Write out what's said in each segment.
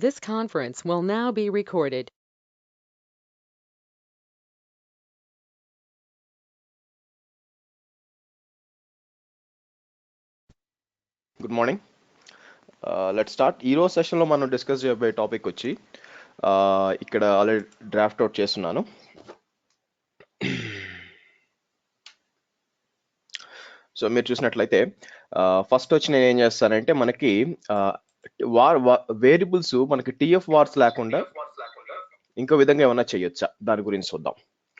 This conference will now be recorded. Good morning. Let's start. ఈ రోజు సెషన్లో మనం డిస్కస్ చేయబోయే టాపిక్ వచ్చి ఇక్కడ ఆల్రెడీ డ్రాఫ్ట్ అవుట్ చేస్తున్నాను. సో మీరు చూసినట్లయితే ఫస్ట్ వచ్చి నేను ఏం చేస్తానంటే మనకి వేరియబుల్స్ మనకి టీఎఫ్ వార్స్ లేకుండా ఇంకో విధంగా ఏమైనా చేయొచ్చా దాని గురించి చూద్దాం.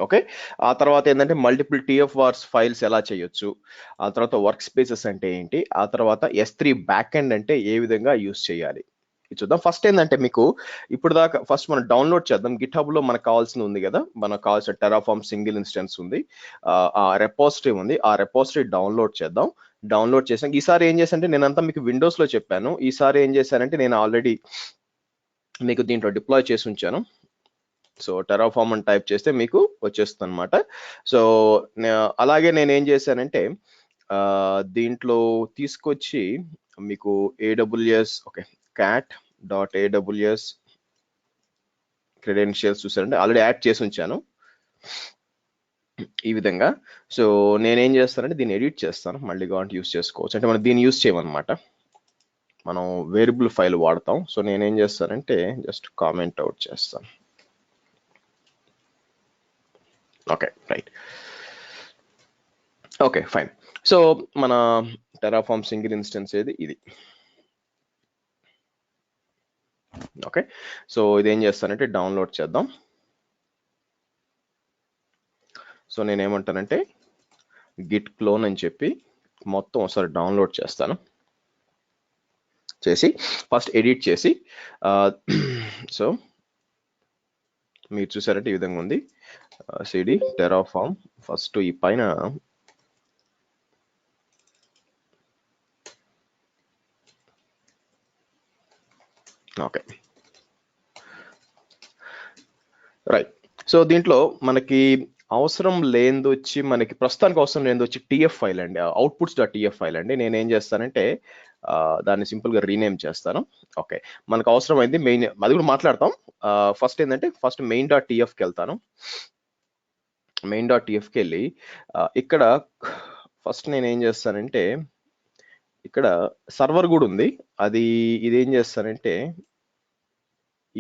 ఓకే, ఆ తర్వాత ఏంటంటే మల్టిపుల్ టీఎఫ్ వార్స్ ఫైల్స్ ఎలా చేయొచ్చు, ఆ తర్వాత వర్క్ స్పేసెస్ అంటే ఏంటి, ఆ తర్వాత S3 బ్యాక్ ఎండ్ అంటే ఏ విధంగా యూస్ చేయాలి చూద్దాం. ఫస్ట్ ఏంటంటే మీకు ఇప్పుడు దాకా ఫస్ట్ మనం డౌన్లోడ్ చేద్దాం. గిట్ హబ్ లో మనకు కావాల్సిన ఉంది కదా, మనకు కావాల్సిన టెరాఫార్మ్ సింగిల్ ఇన్స్టెన్స్ ఉంది, ఆ రెపోజిటరీ ఉంది, ఆ రెపోజిటరీ డౌన్లోడ్ చేద్దాం. డౌన్లోడ్ చేసాం. ఈసారి ఏం చేశానంటే నేనంతా మీకు విండోస్ లో చెప్పాను, ఈసారి ఏం చేశానంటే నేను ఆల్రెడీ మీకు దీంట్లో డిప్లాయ్ చేసి ఉంచాను. సో టెరాఫార్మ్ అని టైప్ చేస్తే మీకు వచ్చేస్తుంది అనమాట. సో అలాగే నేను ఏం చేశానంటే దీంట్లో తీసుకొచ్చి మీకు AWS ఓకే cat.aws క్రెడెన్షియల్స్ చూసారంటే ఆల్రెడీ యాడ్ చేసి ఉంచాను ఈ విధంగా. సో నేనేం చేస్తానంటే దీన్ని ఎడిట్ చేస్తాను, మళ్ళీ కావాలంటే యూస్ చేసుకోవచ్చు. అంటే మనం దీన్ని యూస్ చేయమన్నమాట, మనం వేరియబుల్ ఫైల్ వాడతాం. సో నేనేం చేస్తానంటే జస్ట్ కామెంట్ అవుట్ చేస్తాను. Okay right, okay fine. So మన టెరాఫార్మ్ సింగిల్ ఇన్స్టెన్స్ ఏది ఇది. ఓకే, సో ఇదేం చేస్తానంటే డౌన్లోడ్ చేద్దాం. సో నేను ఏమంటానంటే గిట్ క్లోన్ అని చెప్పి మొత్తం ఒకసారి డౌన్లోడ్ చేస్తాను. చేసి ఫస్ట్ ఎడిట్ చేసి సో మీరు చూసారంటే ఈ విధంగా ఉంది. సిడి టెరాఫార్మ్ ఫస్ట్ ఈ పైన ఓకే రైట్. సో దీంట్లో మనకి అవసరం లేనిది వచ్చి మనకి ప్రస్తుతానికి అవసరం లేనిది వచ్చి టీఎఫ్ ఫైల్ అండి, అవుట్పుట్స్.tf ఫైల్ అండి. నేనేం చేస్తానంటే దాన్ని సింపుల్ గా రీనేమ్ చేస్తాను. ఓకే, మనకు అవసరమైంది మెయిన్, అది కూడా మాట్లాడతాం. ఫస్ట్ ఏంటంటే ఫస్ట్ main.tfకి వెళ్తాను. main.tfకి వెళ్ళి ఇక్కడ ఫస్ట్ నేను ఏం చేస్తానంటే ఇక్కడ సర్వర్ కూడా ఉంది, అది ఇదేం చేస్తానంటే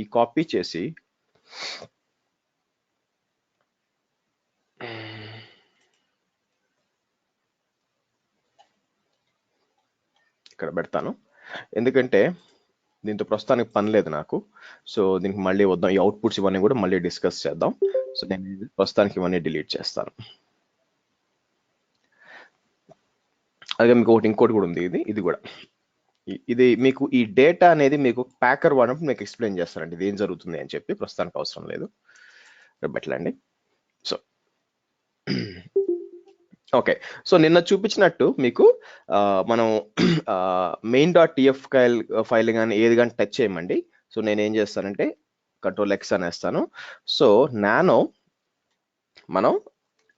ఈ కాపీ చేసి ఇక్కడ పెడతాను. ఎందుకంటే దీంతో ప్రస్తుతానికి పని లేదు నాకు. సో దీనికి మళ్ళీ వద్దాం, ఈ అవుట్పుట్స్ ఇవన్నీ కూడా మళ్ళీ డిస్కస్ చేద్దాం. సో నేను ప్రస్తుతానికి ఇవన్నీ డిలీట్ చేస్తాను. అలాగే మీకు ఇంకోటి కూడా ఉంది, ఇది కూడా ఇది మీకు ఈ డేటా అనేది మీకు ప్యాకర్ వాడినప్పుడు మీకు ఎక్స్ప్లెయిన్ చేస్తారండి ఇది ఏం జరుగుతుంది అని చెప్పి. ప్రస్తుతానికి అవసరం లేదు, పెట్టండి. సో ఓకే, సో నిన్న చూపించినట్టు మీకు మనం main.tf ఫైల్ కానీ ఏది కానీ టచ్ చేయమండి. సో నేను ఏం చేస్తానంటే Ctrl+X అనేస్తాను. సో నానో మనం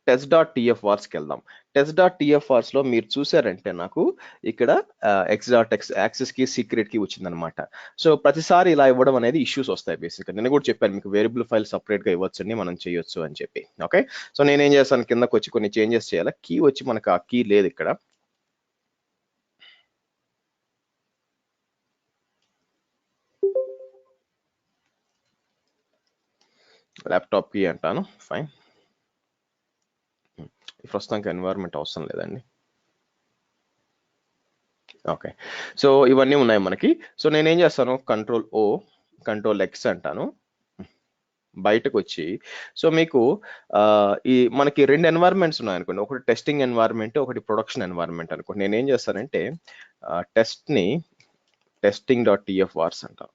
test.tf వార్స్కి వెళ్దాం. test.tf వార్స్ లో మీరు చూసారంటే నాకు ఇక్కడ x.x యాక్సెస్ కి సీక్రెట్ కి వచ్చిందనమాట. సో ప్రతిసారి ఇలా ఇవ్వడం అనేది ఇష్యూస్ వస్తాయి బేసిక్గా. నేను కూడా చెప్పాను మీకు వేరియబుల్ ఫైల్ సపరేట్ గా ఇవ్వచ్చండి, మనం చేయొచ్చు అని చెప్పి. ఓకే, సో నేనేం చేస్తాను కిందకు వచ్చి కొన్ని చేంజెస్ చేయాలి. కీ వచ్చి మనకు ఆ కీ లేదు ఇక్కడ, ల్యాప్టాప్ కీ అంటాను. ఫైన్, ప్రస్తుతానికి ఎన్వైరన్మెంట్ అవసరం లేదండి. ఓకే, సో ఇవన్నీ ఉన్నాయి మనకి. సో నేనేం చేస్తాను Ctrl+O Ctrl+X అంటాను, బయటకు వచ్చి సో మీకు ఈ మనకి రెండు ఎన్వైరన్మెంట్స్ ఉన్నాయనుకోండి, ఒకటి టెస్టింగ్ ఎన్వైరన్మెంట్, ఒకటి ప్రొడక్షన్ ఎన్వైరన్మెంట్ అనుకోండి. నేనేం చేస్తానంటే టెస్ట్ని testing.tf వార్స్ అంటాను.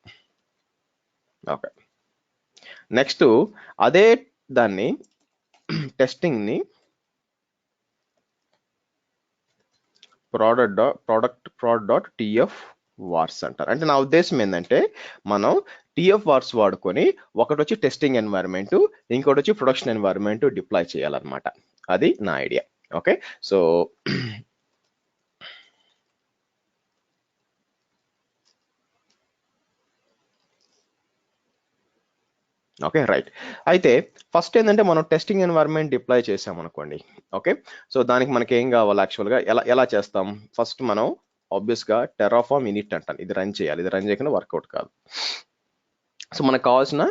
ఓకే, నెక్స్ట్ అదే దాన్ని టెస్టింగ్ని prod.tf వార్స్ అంటారు. అంటే నా ఉద్దేశం ఏంటంటే మనం టిఎఫ్ వార్స్ వాడుకొని ఒకటి వచ్చి టెస్టింగ్ ఎన్వైరన్మెంట్, ఇంకోటి వచ్చి ప్రొడక్షన్ ఎన్వైరన్మెంట్ డిప్లాయ్ చేయాలన్నమాట. అది నా idea. Okay, so okay, right. అయితే ఫస్ట్ ఏంటంటే మనం టెస్టింగ్ ఎన్వైరన్మెంట్ డిప్లాయ్ చేసాం అనుకోండి. ఓకే, సో దానికి మనకి ఏం కావాలి యాక్చువల్గా, ఎలా ఎలా చేస్తాం? ఫస్ట్ మనం ఆబ్వియస్గా టెరాఫామ్ ఇనిట్ అంటాం, ఇది రన్ చేయాలి, ఇది రన్ చేయకుండా వర్కౌట్ కాదు. సో మనకు కావాల్సిన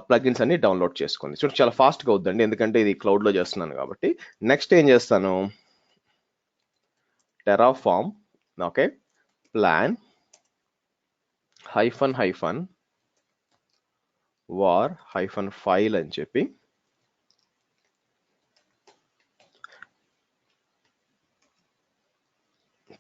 ప్లగిన్స్ అన్ని డౌన్లోడ్ చేసుకోండి. సో చాలా ఫాస్ట్గా అవుద్దండి, ఎందుకంటే ఇది క్లౌడ్లో చేస్తున్నాను కాబట్టి. నెక్స్ట్ ఏం చేస్తాను, Terraform okay plan hyphen war hyphen file అని చెప్పి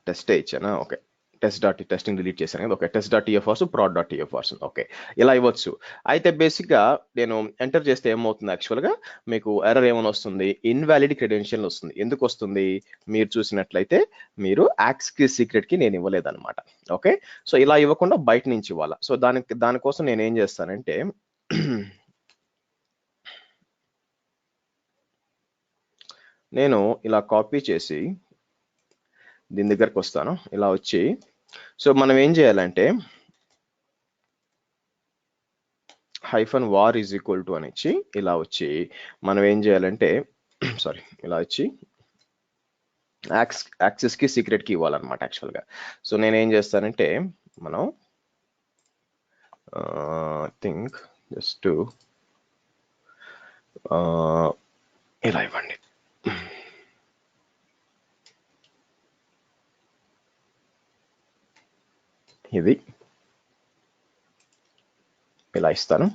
టెస్ట్ ఇచ్చానా? ఓకే, టెస్టింగ్ డిలీట్ చేశాను కదా. Okay, test.tfrs prod.tfrs. ఓకే, ఇలా ఇవ్వచ్చు. అయితే బేసిక్గా నేను ఎంటర్ చేస్తే ఏమవుతుంది యాక్చువల్గా, మీకు ఎర్రర్ ఏమైనా వస్తుంది, ఇన్వాలిడ్ క్రెడెన్షియల్ వస్తుంది. ఎందుకు వస్తుంది? మీరు చూసినట్లయితే మీరు యాక్సెస్ సీక్రెట్ కి నేను ఇవ్వలేదన్నమాట. ఓకే, సో ఇలా ఇవ్వకుండా బయట నుంచి ఇవ్వాలా. సో దానికోసం నేను ఏం చేస్తానంటే నేను ఇలా కాపీ చేసి దీని దగ్గరకు వస్తాను, ఇలా వచ్చి, సో మనం ఏం చేయాలంటే hyphen war is equal to అని ఇచ్చి ఇలా వచ్చి మనం ఏం చేయాలంటే సారీ ఇలా వచ్చి యాక్సెస్ కి సీక్రెట్ కి ఇవ్వాలన్నమాట యాక్చువల్గా. సో నేను ఏం చేస్తానంటే మనం థింక్ జస్ట్ ఇలా ఇవ్వండి. ఇది ఇలా ఇస్తాను,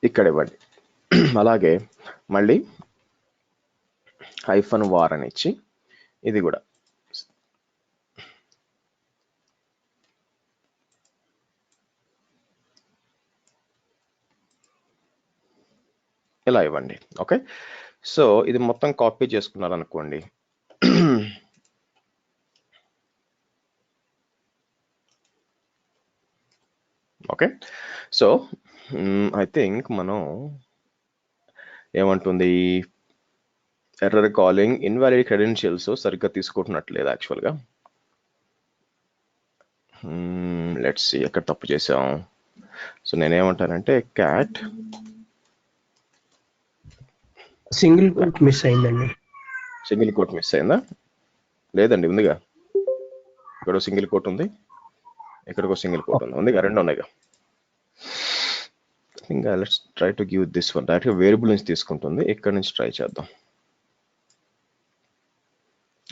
ఇక్కడ ఇవ్వండి. అలాగే మళ్ళీ హైఫన్ వార్ అని ఇచ్చి ఇది కూడా ఇలా ఇవ్వండి. ఓకే, సో ఇది మొత్తం కాపీ చేసుకున్నారు అనుకోండి. ఓకే, సో ఐ థింక్ మనం ఏమంటుంది, ఎర్రర్ కాలింగ్ ఇన్వాలిడ్ క్రెడెన్షియల్స్ సరిగ్గా తీసుకుంటున్నట్లేదు యాక్చువల్గా. లెట్స్ సి ఎక్కడ తప్పు చేసాం. సో నేనేమంటానంటే క్యాట్ సింగిల్ కోట్ మిస్ అయిందండి. సింగిల్ కోట్ మిస్ అయిందా? లేదండి, ఉందిగా. ఇక్కడ సింగిల్ కోట్ ఉంది, ఇక్కడికో సింగిల్ కోట్ ఉంది, ఉందిగా, రెండు ఉన్నాయిగా. ఇంకా let's try to give this one. డైరెక్ట్గా వేరియబుల్ నుంచి తీసుకుంటుంది, ఇక్కడ నుంచి ట్రై చేద్దాం.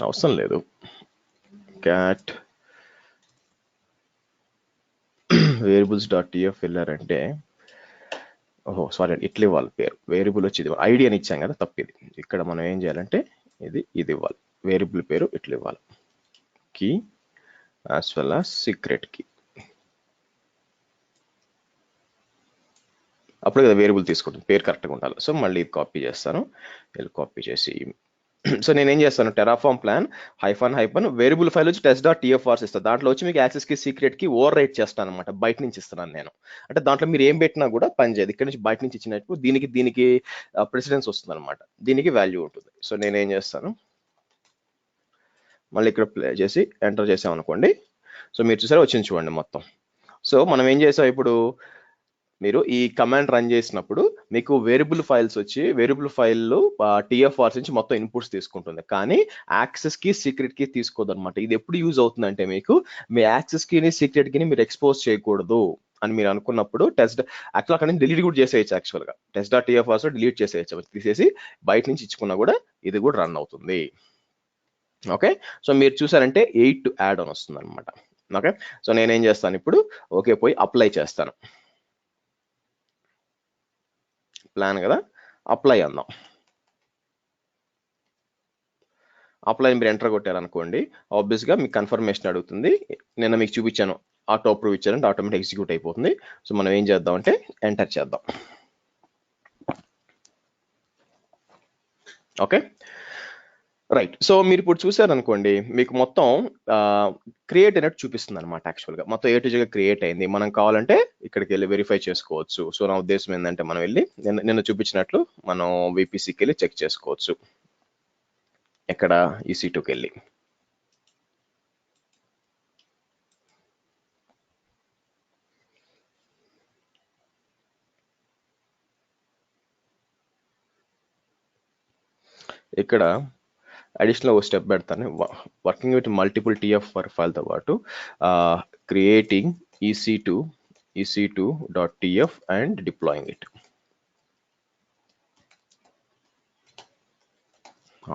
అవసరం లేదు, క్యాట్ వేరియబుల్స్ డాట్ టీఎఫ్ వెళ్ళారంటే, ఓహో సారీ అండి, ఇట్లా ఇవ్వాలి పేరు. వేరియబుల్ వచ్చి ఇది ఐడి అని ఇచ్చాం కదా, తప్పిది. ఇక్కడ మనం ఏం చేయాలంటే ఇది ఇవ్వాలి, వేరియబుల్ పేరు ఇట్లా ఇవ్వాలి, key as well as secret key. అప్పుడు కదా వేరియబుల్ తీసుకుంటుంది, పేరు కరెక్ట్గా ఉండాలి. సో మళ్ళీ ఇది కాపీ చేస్తాను, ఇది కాపీ చేసి సో నేను ఏం చేస్తాను, Terraform plan hyphen variable file వచ్చి test.tfrs ఇస్తాను. దాంట్లో వచ్చి మీకు యాక్సెస్ కి సీక్రెట్ కి ఓవర్ రైట్ చేస్తాను అనమాట, బయట నుంచి ఇస్తున్నాను నేను. అంటే దాంట్లో మీరు ఏం పెట్టినా కూడా పనిచేయదు, ఇక్కడ నుంచి బయట నుంచి ఇచ్చినట్టు దీనికి ప్రెసిడెన్స్ వస్తుంది అనమాట, దీనికి వాల్యూ ఉంటుంది. సో నేను ఏం చేస్తాను, మళ్ళీ ఇక్కడ ప్లే చేసి ఎంటర్ చేసాం అనుకోండి. సో మీరు చూసారా, వచ్చింది చూడండి మొత్తం. సో మనం ఏం చేసాం ఇప్పుడు, మీరు ఈ కమాండ్ రన్ చేసినప్పుడు మీకు వేరియబుల్ ఫైల్స్ వచ్చి, వేరియబుల్ ఫైల్ టీఎఫ్ఆర్స్ నుంచి మొత్తం ఇన్పుట్స్ తీసుకుంటుంది, కానీ యాక్సెస్ కి సీక్రెట్ కి తీసుకోదు అనమాట. ఇది ఎప్పుడు యూజ్ అవుతుందంటే, మీకు మీ యాక్సెస్ కి సీక్రెట్ కి మీరు ఎక్స్పోజ్ చేయకూడదు అని మీరు అనుకున్నప్పుడు యాక్చువల్ అక్కడ నుంచి డిలీట్ కూడా చేసేయచ్చు. యాక్చువల్గా test.tfrs డిలీట్ చేసేయచ్చు, తీసేసి బయట నుంచి ఇచ్చుకున్నా కూడా ఇది కూడా రన్ అవుతుంది. ఓకే, సో మీరు చూసారంటే 8 యాడ్ ఆన్ వస్తుంది అనమాట. ఓకే, సో నేనేం చేస్తాను ఇప్పుడు, ఓకే పోయి అప్లై చేస్తాను. ప్లాన్ కదా, అప్లై అందాం. అప్లై మీరు ఎంటర్ కొట్టారనుకోండి, ఆబ్వియస్గా మీకు కన్ఫర్మేషన్ అడుగుతుంది. నిన్న మీకు చూపించాను, ఆటో అప్రూవ్ ఇచ్చారంటే ఆటోమేటిక్ ఎగ్జిక్యూట్ అయిపోతుంది. సో మనం ఏం చేద్దాం అంటే ఎంటర్ చేద్దాం. Okay, right. సో మీరు ఇప్పుడు చూసారనుకోండి, మీకు మొత్తం క్రియేట్ అయినట్టు చూపిస్తుంది అనమాట. యాక్చువల్గా మొత్తం A to Z క్రియేట్ అయింది. మనం కావాలంటే ఇక్కడికి వెళ్ళి వెరిఫై చేసుకోవచ్చు. సో నా ఉద్దేశం ఏంటంటే, మనం వెళ్ళి నిన్న చూపించినట్లు మనం VPCకి వెళ్ళి చెక్ చేసుకోవచ్చు, ఎక్కడ EC2కి వెళ్ళి. ఇక్కడ అడిషనల్ ఒక స్టెప్ పెడతాను, వర్కింగ్ విత్ మల్టిపుల్ టీఎఫ్ ఫైల్తో పాటు creating EC2.tf and deploying it.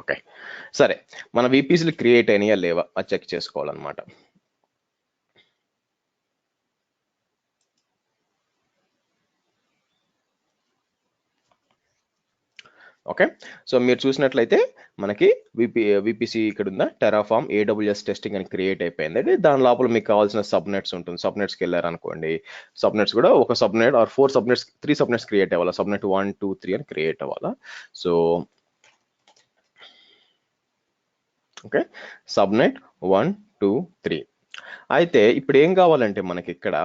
Okay, సరే, మన VPCలు క్రియేట్ అయినాయా లేవా అది చెక్ చేసుకోవాలన్నమాట. ఓకే, సో మీరు చూసినట్లయితే మనకి VPC ఇక్కడ ఉందా, టెరాఫామ్ AWS టెస్టింగ్ అని క్రియేట్ అయిపోయింది. దాని లోపల మీకు కావాల్సిన సబ్నెట్స్ ఉంటుంది. సబ్నెట్స్కి వెళ్ళారనుకోండి, సబ్నెట్స్ కూడా ఒక subnet or 4 subnets 3 subnets create అవ్వాలా, సబ్నెట్ 1 2 3 అని క్రియేట్ అవ్వాలా. So okay, subnet 1 2 3. అయితే ఇప్పుడు ఏం కావాలంటే మనకి ఇక్కడ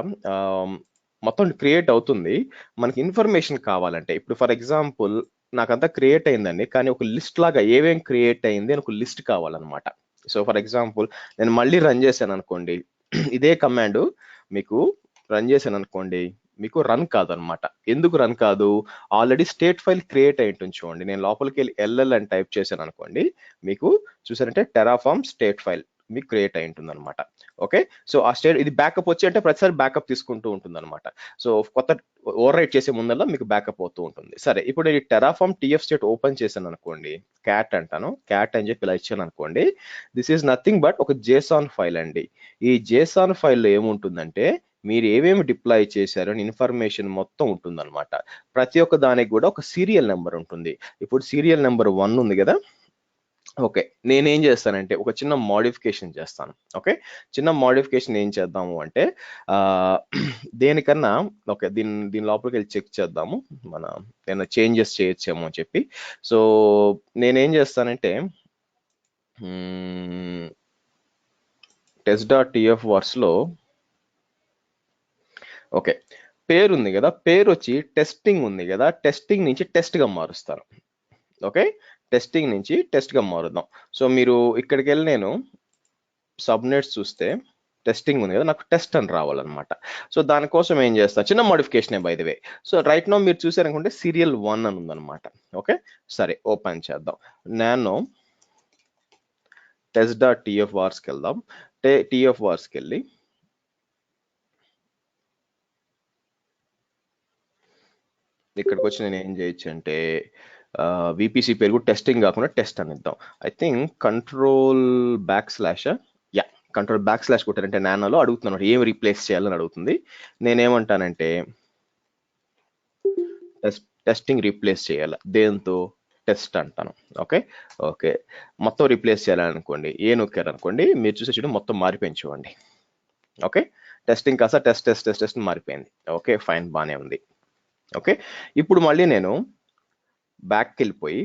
మొత్తం క్రియేట్ అవుతుంది. మనకి ఇన్ఫర్మేషన్ కావాలంటే ఇప్పుడు ఫర్ ఎగ్జాంపుల్ నాకంతా క్రియేట్ అయిందండి, కానీ ఒక లిస్ట్ లాగా ఏమేం క్రియేట్ అయింది అని ఒక లిస్ట్ కావాలన్నమాట. సో ఫర్ ఎగ్జాంపుల్ నేను మళ్ళీ రన్ చేశాను అనుకోండి, ఇదే కమాండ్ మీకు రన్ చేశాను అనుకోండి, మీకు రన్ కాదు అనమాట. ఎందుకు రన్ కాదు? ఆల్రెడీ స్టేట్ ఫైల్ క్రియేట్ అయి ఉంటుంది. చూడండి, నేను లోపలికి వెళ్ళి LL అని టైప్ చేశాను అనుకోండి, మీకు చూసారంటే టెరాఫామ్ స్టేట్ ఫైల్ మీకు క్రియేట్ అయి ఉంటుంది అనమాట. ఓకే, సో ఆ స్టేట్ ఇది బ్యాకప్ వచ్చి అంటే ప్రతిసారి బ్యాకప్ తీసుకుంటూ ఉంటుంది అనమాట. సో కొత్త ఓవర్ రైట్ చేసే ముందల్లా మీకు బ్యాకప్ అవుతూ ఉంటుంది. సరే, ఇప్పుడు నేను టెరాఫామ్ TF స్టేట్ ఓపెన్ చేశాను అనుకోండి, క్యాట్ అంటాను, క్యాట్ అని చెప్పి ఇలా ఇచ్చాను అనుకోండి, దిస్ ఈజ్ నథింగ్ బట్ ఒక JSON ఫైల్ అండి. ఈ JSON ఫైల్లో ఏముంటుందంటే మీరు ఏమేమి డిప్లాయ్ చేశారో అని ఇన్ఫర్మేషన్ మొత్తం ఉంటుంది అనమాట. ప్రతి ఒక్క దానికి కూడా ఒక సీరియల్ నెంబర్ ఉంటుంది. ఇప్పుడు సీరియల్ నెంబర్ 1 ఉంది కదా. ఓకే, నేనేం చేస్తానంటే ఒక చిన్న మోడిఫికేషన్ చేస్తాను. ఓకే, చిన్న మోడిఫికేషన్ ఏం చేద్దాము అంటే దేనికన్నా ఓకే దీని లోపలికి వెళ్ళి చెక్ చేద్దాము, మన ఏమైనా చేంజెస్ చేయొచ్చేమో అని చెప్పి. సో నేనేం చేస్తానంటే test.tf వర్స్లో ఓకే పేరు ఉంది కదా, పేరు వచ్చి టెస్టింగ్ ఉంది కదా, టెస్టింగ్ నుంచి టెస్ట్గా మారుస్తాను. ఓకే, టెస్టింగ్ నుంచి టెస్ట్గా మారుద్దాం. సో మీరు ఇక్కడికి వెళ్ళి నేను సబ్నెట్స్ చూస్తే టెస్టింగ్ ఉంది కదా, నాకు టెస్ట్ అని రావాలన్నమాట. సో దానికోసం ఏం చేస్తాను, చిన్న modification by the way. So right now మీరు చూసారనుకుంటే సీరియల్ 1 అని ఉందన్నమాట. ఓకే, సరే ఓపెన్ చేద్దాం. నేను test.tf వార్స్కి వెళ్దాం. TF వార్స్కి వెళ్ళి ఇక్కడికి వచ్చి నేను ఏం చేయొచ్చు అంటే VPC పేరు కూడా టెస్టింగ్ కాకుండా టెస్ట్ అని ఇద్దాం. I think control back slash కొట్టారంటే నానోలో అడుగుతున్నాను ఏం రీప్లేస్ చేయాలని అడుగుతుంది. నేనేమంటానంటే టెస్టింగ్ రీప్లేస్ చేయాలి, దేంతో టెస్ట్ అంటాను. ఓకే ఓకే మొత్తం రీప్లేస్ చేయాలనుకోండి, ఏ నొక్కారు అనుకోండి, మీరు చూసే చూడండి మొత్తం మారిపోయింది చూడండి. ఓకే, టెస్టింగ్ కాస్త టెస్ట్ మారిపోయింది. ఓకే ఫైన్, బాగానే ఉంది. ఓకే, ఇప్పుడు మళ్ళీ నేను బ్యాక్కి వెళ్ళిపోయి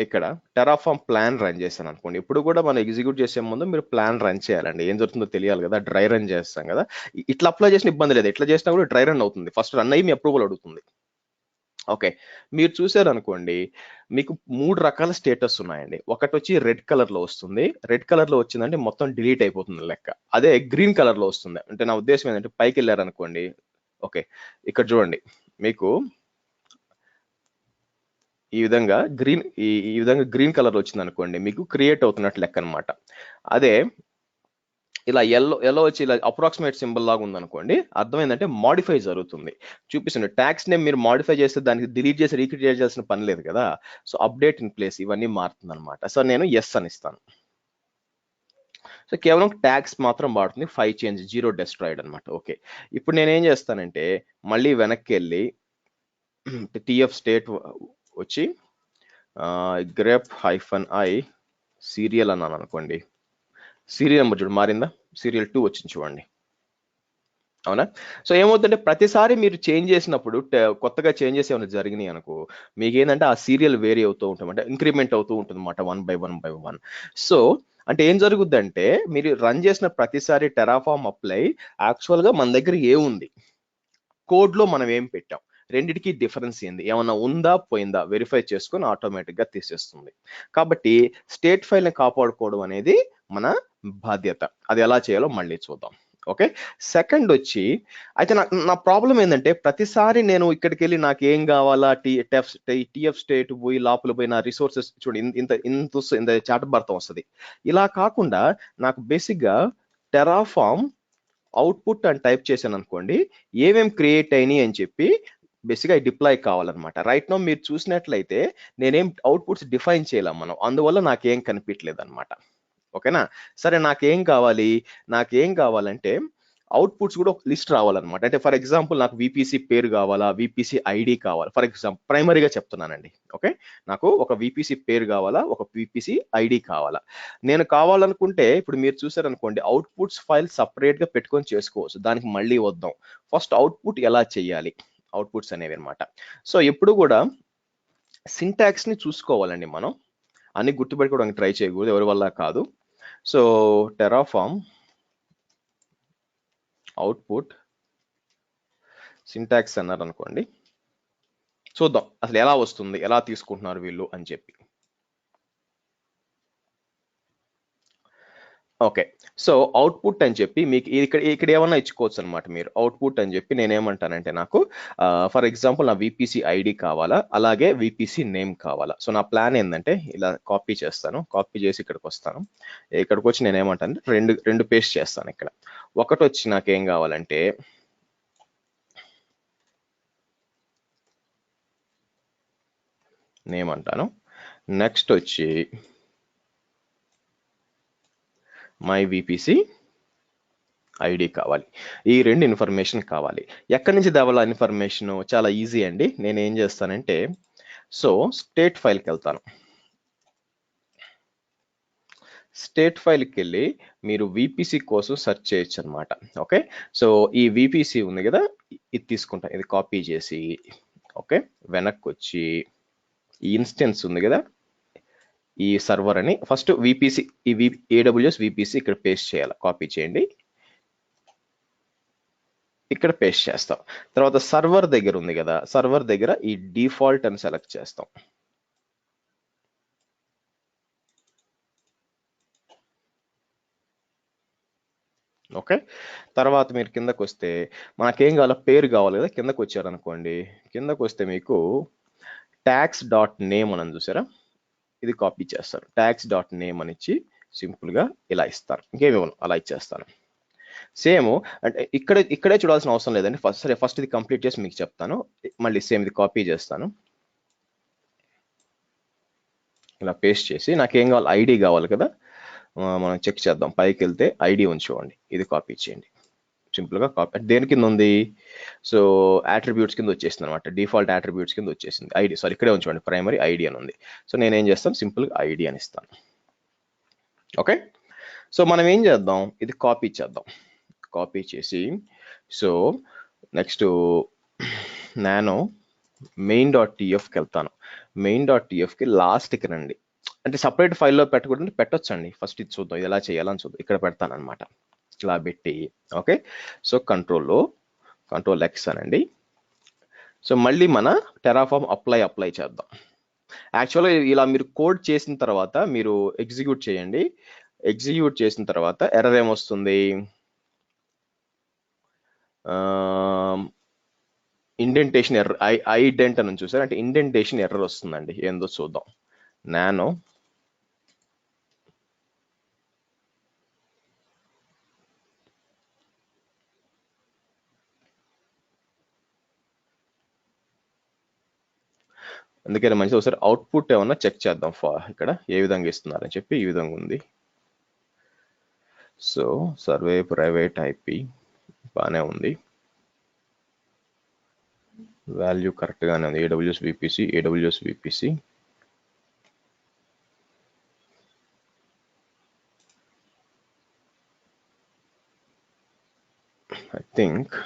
ఇక్కడ టెరాఫామ్ ప్లాన్ రన్ చేశాను అనుకోండి. ఇప్పుడు కూడా మనం ఎగ్జిక్యూట్ చేసే ముందు మీరు ప్లాన్ రన్ చేయాలండి, ఏం జరుగుతుందో తెలియాలి కదా. డ్రై రన్ చేస్తాం కదా, ఇట్లా అప్లై చేసిన ఇబ్బంది లేదు, ఇట్లా చేసినా కూడా డ్రై రన్ అవుతుంది. ఫస్ట్ రన్ అయ్యి మీ అప్రూవల్ అడుగుతుంది. ఓకే, మీరు చూసారు అనుకోండి, మీకు 3 రకాల స్టేటస్ ఉన్నాయండి. ఒకటి వచ్చి రెడ్ కలర్లో వస్తుంది, రెడ్ కలర్లో వచ్చిందంటే మొత్తం డిలీట్ అయిపోతుంది లెక్క. అదే గ్రీన్ కలర్లో వస్తుంది అంటే నా ఉద్దేశం ఏంటంటే పైకి వెళ్ళారనుకోండి, ఓకే ఇక్కడ చూడండి మీకు ఈ విధంగా గ్రీన్ కలర్ వచ్చింది అనుకోండి, మీకు క్రియేట్ అవుతున్నట్టు లెక్క అనమాట. అదే ఇలా ఎల్లో వచ్చి ఇలా అప్రాక్సిమేట్ సింబల్ లాగా ఉందనుకోండి, అర్థం ఏంటంటే మాడిఫై జరుగుతుంది. చూపిస్తుంది ట్యాక్స్ నేమ్ మీరు మాడిఫై చేస్తే దానికి డిలీట్ చేసి రీక్రియేట్ చేయాల్సిన పని లేదు కదా. సో అప్డేట్ ఇన్ ప్లేస్ ఇవన్నీ మారుతుంది అనమాట. సో నేను ఎస్ అని ఇస్తాను. సో కేవలం ట్యాక్స్ మాత్రం వాడుతుంది, 5 చేంజ్ 0 డెస్ట్రాయిడ్ అనమాట. ఓకే, ఇప్పుడు నేనేం చేస్తానంటే మళ్ళీ వెనక్కి వెళ్ళి TF స్టేట్ వచ్చి grep-i సీరియల్ అన్నాను అనుకోండి, సీరియల్ నెంబర్ చూడు మారిందా, సీరియల్ 2 వచ్చింది చూడండి. అవునా? సో ఏమవుతుందంటే ప్రతిసారి మీరు చేంజ్ చేసినప్పుడు కొత్తగా చేంజెస్ ఏమైనా జరిగినాయి అనుకో, మీకు ఏంటంటే ఆ సీరియల్ వేరీ అవుతూ ఉంటుంది, అంటే ఇంక్రిమెంట్ అవుతూ ఉంటుంది అనమాట 1 by 1. సో అంటే ఏం జరుగుద్దంటే మీరు రన్ చేసిన ప్రతిసారి టెరాఫామ్ అప్లై యాక్చువల్గా మన దగ్గర ఏముంది, కోడ్లో మనం ఏం పెట్టాం, రెండిటికి డిఫరెన్స్ ఏంది, ఏమన్నా ఉందా పోయిందా వెరిఫై చేసుకొని ఆటోమేటిక్గా తీసేస్తుంది. కాబట్టి స్టేట్ ఫైల్ని కాపాడుకోవడం అనేది మన బాధ్యత. అది ఎలా చేయాలో మళ్ళీ చూద్దాం. ఓకే. సెకండ్ వచ్చి అయితే నా ప్రాబ్లం ఏంటంటే ప్రతిసారి నేను ఇక్కడికి వెళ్ళి నాకు ఏం కావాలా టీఎఫ్ స్టేట్ పోయి లోపల పోయి నా రిసోర్సెస్ చూడండి ఇంత చాట్ భర్తం వస్తుంది. ఇలా కాకుండా నాకు బేసిక్గా టెరాఫామ్ అవుట్పుట్ అని టైప్ చేశాను అనుకోండి, ఏమేం క్రియేట్ అయినాయి అని చెప్పి బేసిక్గా డిప్లాయ్ కావాలన్నమాట. రైట్ నో మీరు చూసినట్లయితే నేనేం అవుట్పుట్స్ డిఫైన్ చేయలేం మనం, అందువల్ల నాకేం కనిపించలేదు అనమాట. ఓకేనా? సరే, నాకేం కావాలంటే అవుట్పుట్స్ కూడా ఒక లిస్ట్ రావాలన్నమాట. అంటే ఫర్ ఎగ్జాంపుల్ నాకు విపిసి పేరు కావాలా, విపిసి ఐడి కావాలా, ఫర్ ఎగ్జాంపుల్ ప్రైమరీగా చెప్తున్నానండి. ఓకే, నాకు ఒక విపిసి పేరు కావాలా, ఒక విపిసి ఐడి కావాలా. నేను కావాలనుకుంటే ఇప్పుడు మీరు చూసారనుకోండి, అవుట్పుట్స్ ఫైల్ సపరేట్ గా పెట్టుకొని చేసుకోవచ్చు. దానికి మళ్ళీ వద్దాం. ఫస్ట్ అవుట్పుట్ ఎలా చేయాలి, అవుట్పుట్స్ అనేవి అనమాట. సో ఎప్పుడు కూడా సింటాక్స్ ని చూసుకోవాలండి మనం, అన్ని గుర్తుపెట్టుకోవడానికి ట్రై చేయకూడదు, ఎవరి వల్ల కాదు. సో టెరాఫామ్ అవుట్పుట్ సింటాక్స్ అన్నారు అనుకోండి, చూద్దాం అసలు ఎలా వస్తుంది, ఎలా తీసుకుంటున్నారు వీళ్ళు అని చెప్పి. ఓకే, సో అవుట్పుట్ అని చెప్పి మీకు ఇక్కడ ఏమన్నా ఇచ్చుకోవచ్చు అనమాట. మీరు అవుట్పుట్ అని చెప్పి నేనేమంటానంటే, నాకు ఫర్ ఎగ్జాంపుల్ నా విపిసి ఐడి కావాలా, అలాగే విపిసి నేమ్ కావాలా. సో నా ప్లాన్ ఏంటంటే ఇలా కాపీ చేస్తాను, కాపీ చేసి ఇక్కడికి వస్తాను. ఇక్కడికి వచ్చి నేనేమంటాను, రెండు పేస్ట్ చేస్తాను. ఇక్కడ ఒకటి వచ్చి నాకేం కావాలంటే నేమ్ అంటాను. నెక్స్ట్ వచ్చి మై విపిసి ఐడి కావాలి. ఈ రెండు ఇన్ఫర్మేషన్ కావాలి. ఎక్కడి నుంచి తేవాలా ఇన్ఫర్మేషన్? చాలా ఈజీ అండి. నేను ఏం చేస్తానంటే, సో స్టేట్ ఫైల్కి వెళ్తాను. స్టేట్ ఫైల్కి వెళ్ళి మీరు విపిసి కోసం సెర్చ్ చేయొచ్చు అనమాట. ఓకే, సో ఈ విపిసి ఉంది కదా, ఇది తీసుకుంటా, ఇది కాపీ చేసి ఓకే వెనక్కి వచ్చి ఈ ఇన్స్టెన్స్ ఉంది కదా, ఈ సర్వర్ అని ఫస్ట్ విపిసి ఈ ఏడబ్ల్యూఎస్ విపిసి ఇక్కడ పేస్ట్ చేయాలి. కాపీ చేయండి, ఇక్కడ పేస్ట్ చేస్తాం. తర్వాత సర్వర్ దగ్గర ఉంది కదా, సర్వర్ దగ్గర ఈ డిఫాల్ట్ అని సెలెక్ట్ చేస్తాం. ఓకే, తర్వాత మీరు కిందకు వస్తే మనకేం కావాలో పేరు కావాలి కదా, కిందకు వచ్చారనుకోండి, కిందకు వస్తే మీకు ట్యాక్స్ డాట్ నేమ్ అని చూసారా, ఇది కాపీ చేస్తారు. ట్యాక్స్ డాట్ నేమ్ అని ఇచ్చి సింపుల్గా ఇలా ఇస్తారు, ఇంకేమేమో అలా ఇచ్చేస్తాను. సేమ్ అంటే ఇక్కడే చూడాల్సిన అవసరం లేదండి. ఫస్ట్ ఇది కంప్లీట్ చేసి మీకు చెప్తాను. మళ్ళీ సేమ్ ఇది కాపీ చేస్తాను, ఇలా పేస్ట్ చేసి నాకేం కావాలి, ఐడి కావాలి కదా, మనం చెక్ చేద్దాం. పైకి వెళ్తే ఐడి ఉంచుకోండి, ఇది కాపీ చేయండి. సింపుల్గా కాపీ దేని కింద ఉంది, సో యాట్రిబ్యూట్స్ కింద వచ్చేసింది అనమాట. డిఫాల్ట్ యాట్రిబ్యూట్స్ కింద వచ్చేసింది. ఐడి సారీ ఇక్కడే ఉంచుకోండి, ప్రైమరీ ఐడి అని ఉంది. సో నేనేం చేస్తాను, సింపుల్గా ఐడి అని ఇస్తాను. ఓకే, సో మనం ఏం చేద్దాం, ఇది కాపీ చేద్దాం. కాపీ చేసి సో నెక్స్ట్ నేను మెయిన్ డాట్ టీఎఫ్కి వెళ్తాను. మెయిన్ డాట్ టీఎఫ్కి లాస్ట్కి రండి. అంటే సపరేట్ ఫైల్లో పెట్టకూడదు, పెట్టొచ్చండి. ఫస్ట్ ఇది చూద్దాం, ఇది ఎలా చేయాలని చూద్దాం. ఇక్కడ పెడతాను అనమాట, ఇలా పెట్టి ఓకే. సో కంట్రోల్ ఎక్స్ అనండి. సో మళ్ళీ మన టెరాఫామ్ అప్లై చేద్దాం. యాక్చువల్గా ఇలా మీరు కోడ్ చేసిన తర్వాత మీరు ఎగ్జిక్యూట్ చేయండి. ఎగ్జిక్యూట్ చేసిన తర్వాత ఎర్రర్ ఏమొస్తుంది, ఇండెంటేషన్ ఎర్రర్, ఐడెంట్ అని చూసారు, అంటే ఇండెంటేషన్ ఎర్రర్ వస్తుందండి. ఏందో చూద్దాం. నానో అందుకని మంచిది, ఒకసారి అవుట్పుట్ ఏమన్నా చెక్ చేద్దాం. ఇక్కడ ఏ విధంగా ఇస్తున్నారని చెప్పి, ఈ విధంగా ఉంది. సో సర్వే ప్రైవేట్ ఐపీ బాగానే ఉంది, వాల్యూ కరెక్ట్గానే ఉంది. AWS VPC I think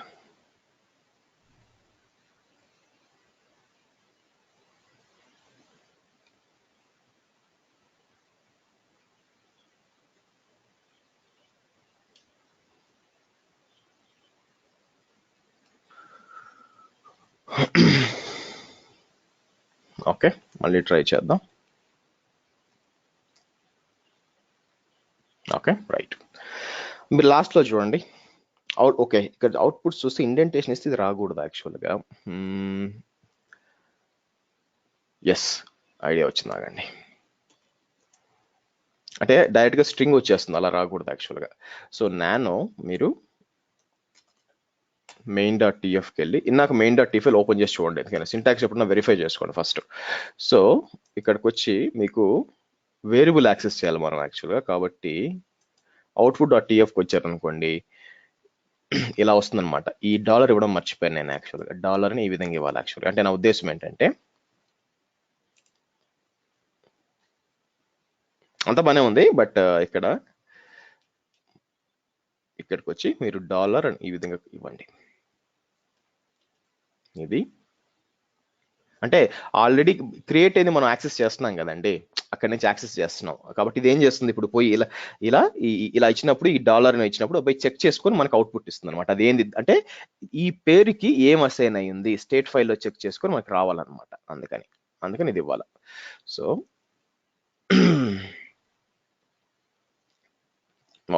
okay. మళ్ళీ ట్రై చేద్దాం. ఓకే రైట్, మీరు లాస్ట్లో చూడండి, ఓకే, ఇక్కడ అవుట్పుట్స్ చూస్తే ఇండెంటేషన్ ఇస్తే ఇది రాకూడదు యాక్చువల్గా. ఎస్, ఐడియా వచ్చింది, ఆగండి. అంటే డైరెక్ట్గా స్ట్రింగ్ వచ్చేస్తుంది, అలా రాకూడదు యాక్చువల్గా. సో నానో మీరు main.tfకి వెళ్ళి ఇందాక main.tfl ఓపెన్ చేసి చూడండి, ఎందుకంటే సింటాక్స్ ఎప్పుడన్నా వెరిఫై చేసుకోండి ఫస్ట్. సో ఇక్కడికి వచ్చి మీకు వేరియబుల్ యాక్సెస్ చేయాలి మనం యాక్చువల్గా, కాబట్టి అవుట్పుట్.tfకి వచ్చారనుకోండి, ఇలా వస్తుందన్నమాట. ఈ డాలర్ ఇవ్వడం మర్చిపోయాను నేను యాక్చువల్గా, డాలర్ని ఈ విధంగా ఇవ్వాలి యాక్చువల్గా. అంటే నా ఉద్దేశం ఏంటంటే అంత బానే ఉంది, బట్ ఇక్కడికి వచ్చి మీరు డాలర్ అని ఈ విధంగా ఇవ్వండి. ఇది అంటే ఆల్రెడీ క్రియేట్ అయింది, మనం యాక్సెస్ చేస్తున్నాం కదండి, అక్కడి నుంచి యాక్సెస్ చేస్తున్నాం. కాబట్టి ఇది ఏం చేస్తుంది, ఇప్పుడు పోయి ఇలా ఇలా ఇలా ఇచ్చినప్పుడు, ఈ డాలర్ ఇచ్చినప్పుడు పోయి చెక్ చేసుకొని మనకు అవుట్పుట్ ఇస్తుంది అనమాట. అది ఏంది అంటే ఈ పేరుకి ఏం అసైన్ అయ్యింది స్టేట్ ఫైల్లో చెక్ చేసుకొని మనకు రావాలన్నమాట. అందుకని ఇది ఇవ్వాలి. సో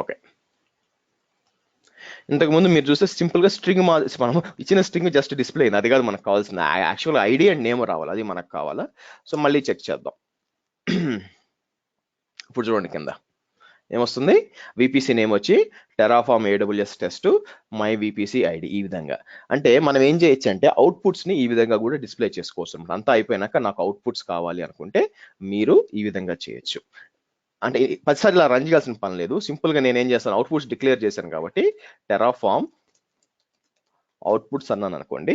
ఓకే, ఇంతకుముందు మీరు చూస్తే సింపుల్ గా స్ట్రింగ్ మనం ఇచ్చిన స్ట్రింగ్ జస్ట్ డిస్ప్లే అయింది, అది కాదు మనకు కావాల్సిన యాక్చువల్ ఐడి అండ్ నేమ్ రావాలి, అది మనకు కావాలా. సో మళ్ళీ చెక్ చేద్దాం. ఇప్పుడు చూడండి కింద ఏమొస్తుంది, విపిసి నేమ్ వచ్చి Terraform AWS test my VPC ID, ఈ విధంగా. అంటే మనం ఏం చేయొచ్చు అంటే అవుట్పుట్స్ ని ఈ విధంగా కూడా డిస్ప్లే చేసుకోవచ్చు అనమాట. అంతా అయిపోయినాక నాకు అవుట్పుట్స్ కావాలి అనుకుంటే మీరు ఈ విధంగా చేయొచ్చు. అంటే 10 సార్లు ఇలా రన్ చేయాల్సిన పని లేదు, సింపుల్ గా నేను ఏం చేస్తాను, అవుట్పుట్స్ డిక్లేర్ చేశాను కాబట్టి టెరాఫామ్ అవుట్పుట్స్ అన్నాను అనుకోండి,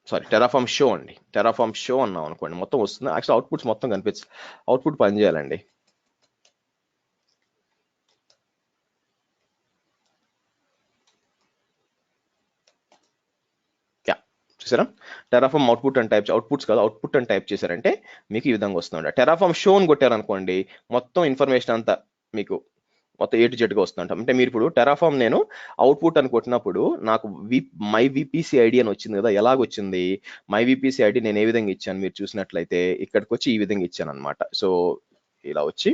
సారీ టెరాఫామ్ షో అండి, టెరాఫామ్ షో అన్నాం అనుకోండి, మొత్తం వస్తుంది. యాక్చువల్ అవుట్పుట్స్ మొత్తం కనిపిస్తుంది, అవుట్పుట్ పని చేయాలండి. చూసారా, టెరాఫామ్ అవుట్పుట్ అని టైప్, అవుట్పుట్స్ కాదు అవుట్పుట్ అని టైప్ చేశారంటే మీకు ఈ విధంగా వస్తుంది. టెరాఫామ్ షో అని కొట్టారనుకోండి, మొత్తం ఇన్ఫర్మేషన్ అంతా మీకు మొత్తం A to Z గా వస్తుందంట. అంటే మీరు ఇప్పుడు టెరాఫామ్ నేను అవుట్పుట్ అని కొట్టినప్పుడు నాకు మై విపిసి ఐడి అని వచ్చింది కదా, ఎలాగొచ్చింది, మై విపిసి ఐడి నేను ఏ విధంగా ఇచ్చాను మీరు చూసినట్లయితే ఇక్కడికి వచ్చి ఈ విధంగా ఇచ్చాను అనమాట. సో ఇలా వచ్చి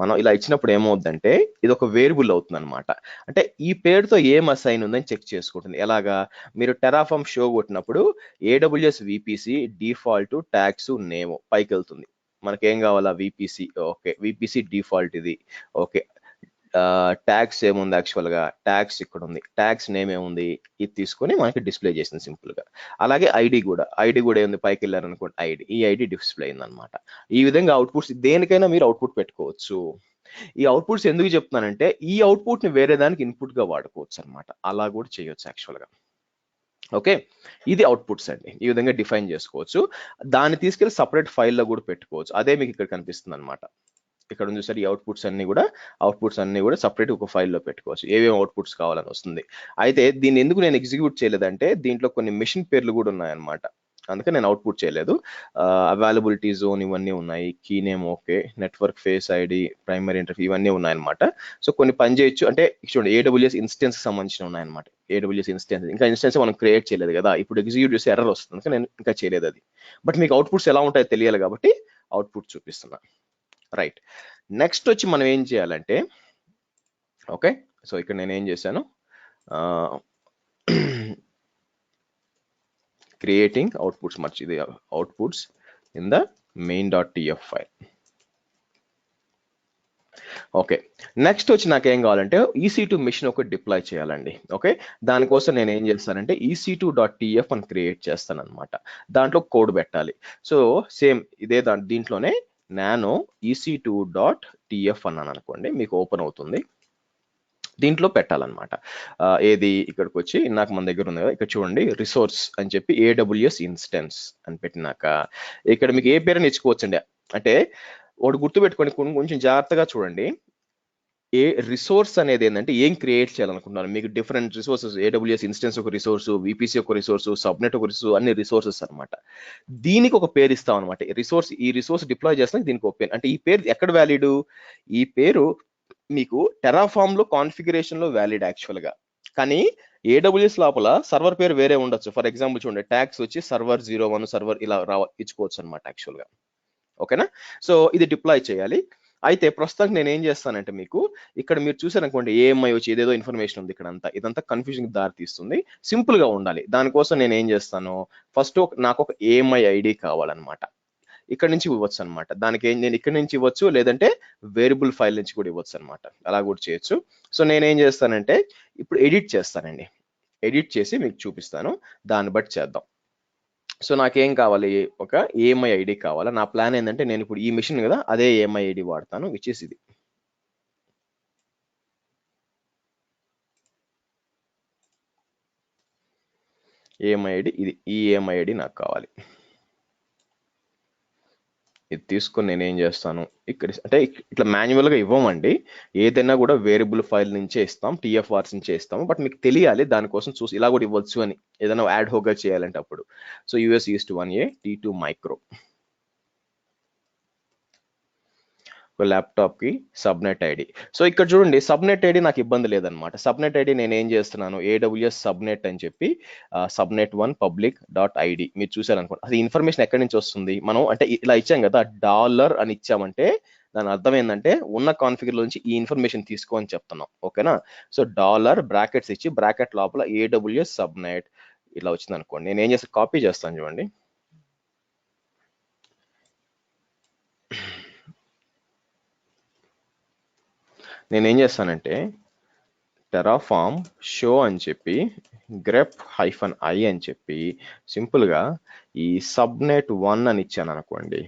మనం ఇలా ఇచ్చినప్పుడు ఏమవుద్దంటే ఇది ఒక వేరియబుల్ అవుతుంది అనమాట. అంటే ఈ పేరుతో ఏం అసైన్ ఉందని చెక్ చేసుకుంటుంది. ఎలాగా, మీరు టెరాఫామ్ షో కొట్టినప్పుడు AWS VPC default tags name పైకి వెళ్తుంది, మనకేం కావాలా విపిసి, ఓకే విపిసి డిఫాల్ట్ ఇది, ఓకే ట్యాగ్స్ ఏముంది యాక్చువల్గా, ట్యాగ్స్ ఇక్కడ ఉంది, ట్యాగ్స్ నేమ్ ఏముంది, ఇది తీసుకొని మనకి డిస్ప్లే చేసింది సింపుల్ గా. అలాగే ఐడి కూడా ఏముంది, పైకి వెళ్ళారు అనుకోండి ఐడి, ఈ ఐడి డిస్ప్లే అయింది అనమాట. ఈ విధంగా అవుట్పుట్స్ దేనికైనా మీరు అవుట్పుట్ పెట్టుకోవచ్చు. ఈ అవుట్పుట్స్ ఎందుకు చెప్తున్నానంటే ఈ అవుట్పుట్ ని వేరే దానికి ఇన్పుట్ గా వాడుకోవచ్చు అనమాట, అలా కూడా చేయొచ్చు యాక్చువల్ గా. ఓకే, ఇది అవుట్పుట్స్ అండి, ఈ విధంగా డిఫైన్ చేసుకోవచ్చు. దాన్ని తీసుకెళ్లి సపరేట్ ఫైల్లో కూడా పెట్టుకోవచ్చు, అదే మీకు ఇక్కడ కనిపిస్తుంది అనమాట. ఇక్కడ ఉంది సార్, ఈ అవుట్పుట్స్ అన్ని కూడా సపరేట్ ఒక ఫైల్లో పెట్టుకోవచ్చు, ఏమేమి అవుట్పుట్స్ కావాలని వస్తుంది. అయితే దీన్ని ఎందుకు నేను ఎగ్జిక్యూట్ చేయలేదంటే దీంట్లో కొన్ని మెషిన్ పేర్లు కూడా ఉన్నాయన్నమాట, అందుకే నేను అవుట్పుట్ చేయలేదు. అవైలబిలిటీ జోన్ ఇవన్నీ ఉన్నాయి, key name okay, network face ID, primary interface ఇవన్నీ ఉన్నాయన్నమాట. సో కొన్ని పని చేయొచ్చు, అంటే చూడండి ఏడబ్ల్యూఎస్ ఇన్స్టెన్స్ సంబంధించిన ఉన్నాయన్నమాట. ఏడబ్ల్యూఎస్ ఇన్స్టెన్స్ మనం క్రియేట్ చేయలేదు కదా, ఇప్పుడు ఎగ్జిక్యూట్ చేసి ఎర్రర్ వస్తుంది, నేను ఇంకా చేయలేదు అది. బట్ మీకు అవుట్పుట్స్ ఎలా ఉంటాయో తెలియాలి కాబట్టి అవుట్పుట్ చూపిస్తున్నా. రైట్, నెక్స్ట్ వచ్చి మనం ఏం చేయాలంటే, ఓకే సో ఇక్కడ నేను ఏం చేశాను, క్రియేటింగ్ అవుట్పుట్స్ ఇది outputs in the main.tf file. Okay, next వచ్చి నాకు ఏం కావాలంటే EC2 మిషన్ ఒకటి డిప్లాయ్ చేయాలండి. ఓకే, దానికోసం నేను ఏం చేస్తానంటే EC2.tf అని క్రియేట్ చేస్తాను అనమాట, దాంట్లో కోడ్ పెట్టాలి. సో సేమ్ ఇదే దీంట్లోనే నానో EC2.tf అన్నాను అనుకోండి, మీకు ఓపెన్ అవుతుంది, దీంట్లో పెట్టాలన్నమాట. ఏది ఇక్కడికి వచ్చి నాకు మన దగ్గర ఉంది కదా, ఇక్కడ చూడండి రిసోర్స్ అని చెప్పి AWS ఇన్స్టెన్స్ అని పెట్టినాక ఇక్కడ మీకు ఏ పేరుని ఇచ్చుకోవచ్చండి. అంటే ఒకటి గుర్తుపెట్టుకొని కొంచెం జాగ్రత్తగా చూడండి, ఏ రిసోర్స్ అనేది ఏంటంటే ఏం క్రియేట్ చేయాలనుకుంటున్నారు, మీకు డిఫరెంట్ రిసోర్సెస్, AWS ఇన్స్టెన్స్ ఒక రిసోర్స్, విపిసి ఒక రిసోర్స్, సబ్నెట్ ఒక రిసోర్స్, అన్ని రిసోర్సెస్ అనమాట. దీనికి ఒక పేరు ఇస్తాం అనమాట, ఈ రిసోర్స్ డిప్లాయ్ చేస్తాం, దీనికి ఒక పేరు. అంటే ఈ పేరు ఎక్కడ వ్యాలిడ్, ఈ పేరు మీకు టెరాఫామ్ లో కాన్ఫిగరేషన్ లో వ్యాలిడ్ యాక్చువల్ గా, కానీ AWS లోపల సర్వర్ పేరు వేరే ఉండొచ్చు. ఫర్ ఎగ్జాంపుల్ చూడండి ట్యాగ్స్ వచ్చి సర్వర్ 01 సర్వర్ ఇలా ఇచ్చుకోవచ్చు అనమాట యాక్చువల్ గా. ఓకేనా? సో ఇది డిప్లాయ్ చేయాలి. అయితే ప్రస్తుతానికి నేను ఏం చేస్తానంటే మీకు ఇక్కడ మీరు చూసారనుకోండి ఏఎంఐ వచ్చి ఏదేదో ఇన్ఫర్మేషన్ ఉంది ఇక్కడ అంతా, ఇదంతా కన్ఫ్యూజన్ దారి తీస్తుంది. సింపుల్ గా ఉండాలి. దానికోసం నేను ఏం చేస్తాను, ఫస్ట్ నాకు ఒక ఏఎంఐ ఐడి కావాలన్నమాట. ఇక్కడ నుంచి ఇవ్వచ్చు అనమాట. దానికి నేను ఇక్కడ నుంచి ఇవ్వచ్చు, లేదంటే వేరియబుల్ ఫైల్ నుంచి కూడా ఇవ్వచ్చు అనమాట. అలా కూడా చేయొచ్చు. సో నేనేం చేస్తానంటే ఇప్పుడు ఎడిట్ చేస్తానండి. ఎడిట్ చేసి మీకు చూపిస్తాను, దాన్ని బట్టి చేద్దాం. సో నాకేం కావాలి, ఒక ఏఎంఐ ఐడి కావాలి. నా ప్లాన్ ఏంటంటే నేను ఇప్పుడు ఈ మిషన్ కదా, అదే ఏఎంఐ ఐడి వాడతాను, విచ్ ఇస్ ఇది. ఏఎంఐ ఐడి ఇది, ఈ ఏఎంఐ ఐడి నాకు కావాలి. ఇది తీసుకొని నేను ఏం చేస్తాను, ఇక్కడ అంటే ఇట్లా మాన్యువల్గా ఇవ్వమండి, ఏదైనా కూడా వేరియబుల్ ఫైల్ నుంచే ఇస్తాం, టీఎఫ్ఆర్స్ నుంచే ఇస్తాము. బట్ మీకు తెలియాలి, దానికోసం చూసి ఇలా కూడా ఇవ్వచ్చు అని, ఏదైనా యాడ్ హోగా చేయాలంటే అప్పుడు. So US east 1A T2 micro laptop కి సబ్నెట్ ఐడి. సో ఇక్కడ చూడండి సబ్నెట్ ఐడి నాకు ఇబ్బంది లేదనమాట. సబ్నెట్ ఐడి నేను ఏం చేస్తున్నాను, AWS సబ్నెట్ అని చెప్పి subnet1 public.id మీరు చూసారనుకోండి. అది ఇన్ఫర్మేషన్ ఎక్కడి నుంచి వస్తుంది, మనం అంటే ఇలా ఇచ్చాం కదా డాలర్ అని ఇచ్చామంటే దాని అర్థం ఏంటంటే ఉన్న కాన్ఫిగర్ నుంచి ఈ ఇన్ఫర్మేషన్ తీసుకో అని చెప్తున్నాం. ఓకేనా? సో డాలర్ బ్రాకెట్స్ ఇచ్చి బ్రాకెట్ లోపల AWS సబ్నెట్ ఇలా వచ్చింది అనుకోండి. నేను ఏం చేస్తాను, కాపీ చేస్తాను చూడండి. నేనేం చేస్తానంటే టెరాఫార్మ్ షో అని చెప్పి grep -i అని చెప్పి సింపుల్గా ఈ సబ్నెట్ 1 అని ఇచ్చాను అనుకోండి.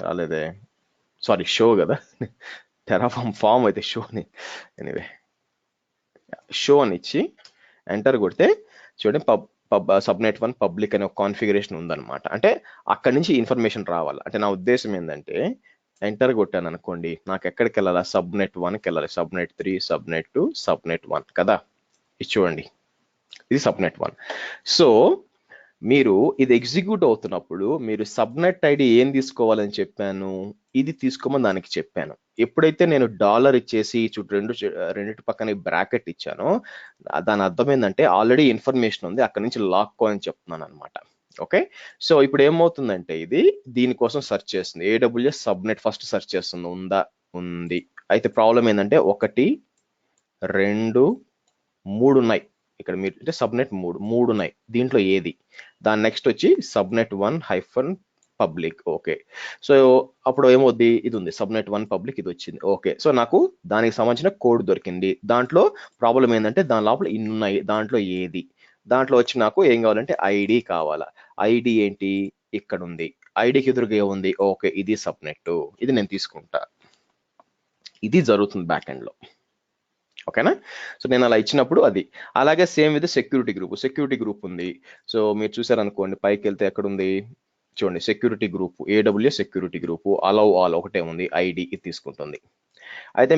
రాలేదే, సారీ షో కదా, టెరాఫార్మ్ ఫామ్ అయితే షోని, ఎనీవే షో అని ఇచ్చి ఎంటర్ కొడితే చూడండి సబ్నెట్ 1 పబ్లిక్ అనే ఒక కాన్ఫిగరేషన్ ఉందన్నమాట. అంటే అక్కడి నుంచి ఇన్ఫర్మేషన్ రావాలి. అంటే నా ఉద్దేశం ఏంటంటే ఎంటర్ కొట్టాను అనుకోండి, నాకు ఎక్కడికి వెళ్ళాలా, సబ్నెట్ 1కి వెళ్ళాలి. సబ్నెట్ 3, సబ్నెట్ 2, సబ్నెట్ 1 కదా, ఇది చూడండి, ఇది సబ్నెట్ 1. సో మీరు ఇది ఎగ్జిక్యూట్ అవుతున్నప్పుడు మీరు సబ్నెట్ ఐడి ఏం తీసుకోవాలని చెప్పాను, ఇది తీసుకోమని దానికి చెప్పాను. ఎప్పుడైతే నేను డాలర్ ఇచ్చేసి రెండింటి పక్కన బ్రాకెట్ ఇచ్చానో దాని అర్థం ఏంటంటే ఆల్రెడీ ఇన్ఫర్మేషన్ ఉంది, అక్కడ నుంచి లాక్కో అని చెప్తున్నాను అనమాట. ఓకే? సో ఇప్పుడు ఏమవుతుందంటే ఇది దీనికోసం సెర్చ్ చేస్తుంది, AWS సబ్నెట్ ఫస్ట్ సెర్చ్ చేస్తుంది, ఉంది. అయితే ప్రాబ్లం ఏంటంటే 1, 2, 3 ఉన్నాయి ఇక్కడ. మీరు అంటే సబ్నెట్ 3 ఉన్నాయి, దీంట్లో ఏది, దాని నెక్స్ట్ వచ్చి సబ్నెట్ 1 -public. ఓకే, సో అప్పుడు ఏమవుద్ది, ఇది ఉంది సబ్నెట్ 1 పబ్లిక్, ఇది వచ్చింది. ఓకే, సో నాకు దానికి సంబంధించిన కోడ్ దొరికింది. దాంట్లో ప్రాబ్లం ఏంటంటే దాని లోపల ఇన్ని ఉన్నాయి, దాంట్లో ఏది, దాంట్లో వచ్చి నాకు ఏం కావాలంటే ఐడి కావాలా. ఐడి ఏంటి, ఇక్కడ ఉంది, ఐడికి ఎదురుగా ఏముంది, ఓకే ఇది సబ్నెట్, ఇది నేను తీసుకుంటా. ఇది జరుగుతుంది బ్యాక్ ఎండ్ లో. ఓకేనా? సో నేను అలా ఇచ్చినప్పుడు అది. అలాగే సేమ్ విత్ సెక్యూరిటీ గ్రూప్ ఉంది. సో మీరు చూసారనుకోండి, పైకి వెళ్తే ఎక్కడ ఉంది చూడండి, security group, AWS security group, allow all ఒకటే ఉంది, ఐడి ఇది తీసుకుంటుంది. అయితే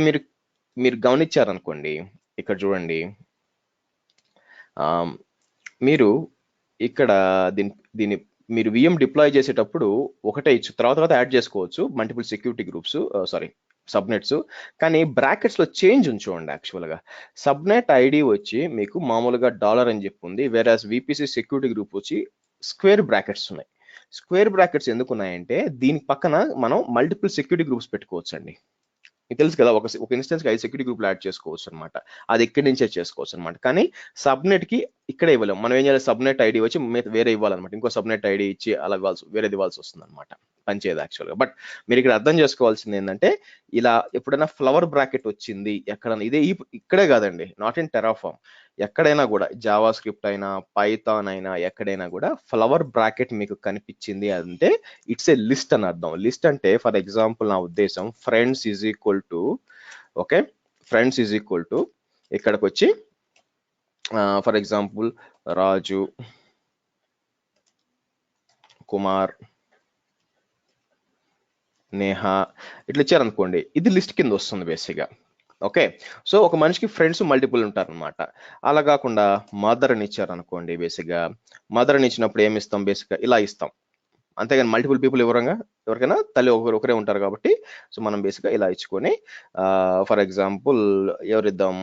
మీరు గమనించారనుకోండి, ఇక్కడ చూడండి, మీరు ఇక్కడ దీన్ని మీరు VM డిప్లాయ్ చేసేటప్పుడు ఒకటే ఇచ్చు, తర్వాత యాడ్ చేసుకోవచ్చు మల్టిపుల్ సెక్యూరిటీ గ్రూప్స్, సబ్నెట్స్. కానీ బ్రాకెట్స్ లో చేంజ్ ఉంచుకోండి. యాక్చువల్గా సబ్నెట్ ఐడి వచ్చి మీకు మామూలుగా డాలర్ అని చెప్పి ఉంది, వేరాస్ VPC సెక్యూరిటీ గ్రూప్ వచ్చి స్క్వేర్ బ్రాకెట్స్ ఉన్నాయి. స్క్వేర్ బ్రాకెట్స్ ఎందుకు ఉన్నాయంటే దీని పక్కన మనం మల్టిపుల్ సెక్యూరిటీ గ్రూప్స్ పెట్టుకోవచ్చు అండి. మీకు తెలుసు కదా, ఒక ఇన్స్టెన్స్ కి 5 సెక్యూరిటీ గ్రూప్లు యాడ్ చేసుకోవచ్చు అనమాట. అది ఇక్కడి నుంచే చేసుకోవచ్చు అనమాట. కానీ సబ్నెట్ కి ఇక్కడే ఇవ్వలేము. మనం ఏం చేయాలి, సబ్నెట్ ఐడి వచ్చి వేరే ఇవ్వాలన్నమాట, ఇంకో సబ్నెట్ ఐడి ఇచ్చి అలా వేరేది ఇవ్వాల్సి వస్తుంది అనమాట, పనిచేయదు యాక్చువల్గా. బట్ మీరు ఇక్కడ అర్థం చేసుకోవాల్సింది ఏంటంటే, ఇలా ఎప్పుడైనా ఫ్లవర్ బ్రాకెట్ వచ్చింది ఎక్కడైనా, ఇక్కడే కాదండి, నాట్ ఇన్ టెరాఫార్మ్, ఎక్కడైనా కూడా జావా స్క్రిప్ట్ అయినా పైథాన్ అయినా ఎక్కడైనా కూడా ఫ్లవర్ బ్రాకెట్ మీకు కనిపించింది అంటే ఇట్స్ ఏ లిస్ట్ అని అర్థం. లిస్ట్ అంటే ఫర్ ఎగ్జాంపుల్ నా ఉద్దేశం friends is equal to, okay, friends is equal to ఇక్కడికి వచ్చి ఫర్ ఎగ్జాంపుల్ రాజు, కుమార్, నేహా ఇట్లా ఇచ్చారనుకోండి, ఇది లిస్ట్ కింద వస్తుంది బేసిక్గా. ఓకే, సో ఒక మనిషికి ఫ్రెండ్స్ మల్టిపుల్ ఉంటారనమాట. అలా కాకుండా మదర్ అని ఇచ్చారనుకోండి, బేసిక్గా మదర్ అని ఇచ్చినప్పుడు ఏమి ఇస్తాం, బేసిక్గా ఇలా ఇస్తాం. అంతేగాని మల్టిపుల్ పీపుల్ ఎవరికైనా తల్లి ఒకరే ఉంటారు కాబట్టి, సో మనం బేసిక్గా ఇలా ఇచ్చుకొని ఫర్ ఎగ్జాంపుల్ ఎవరిద్దాం,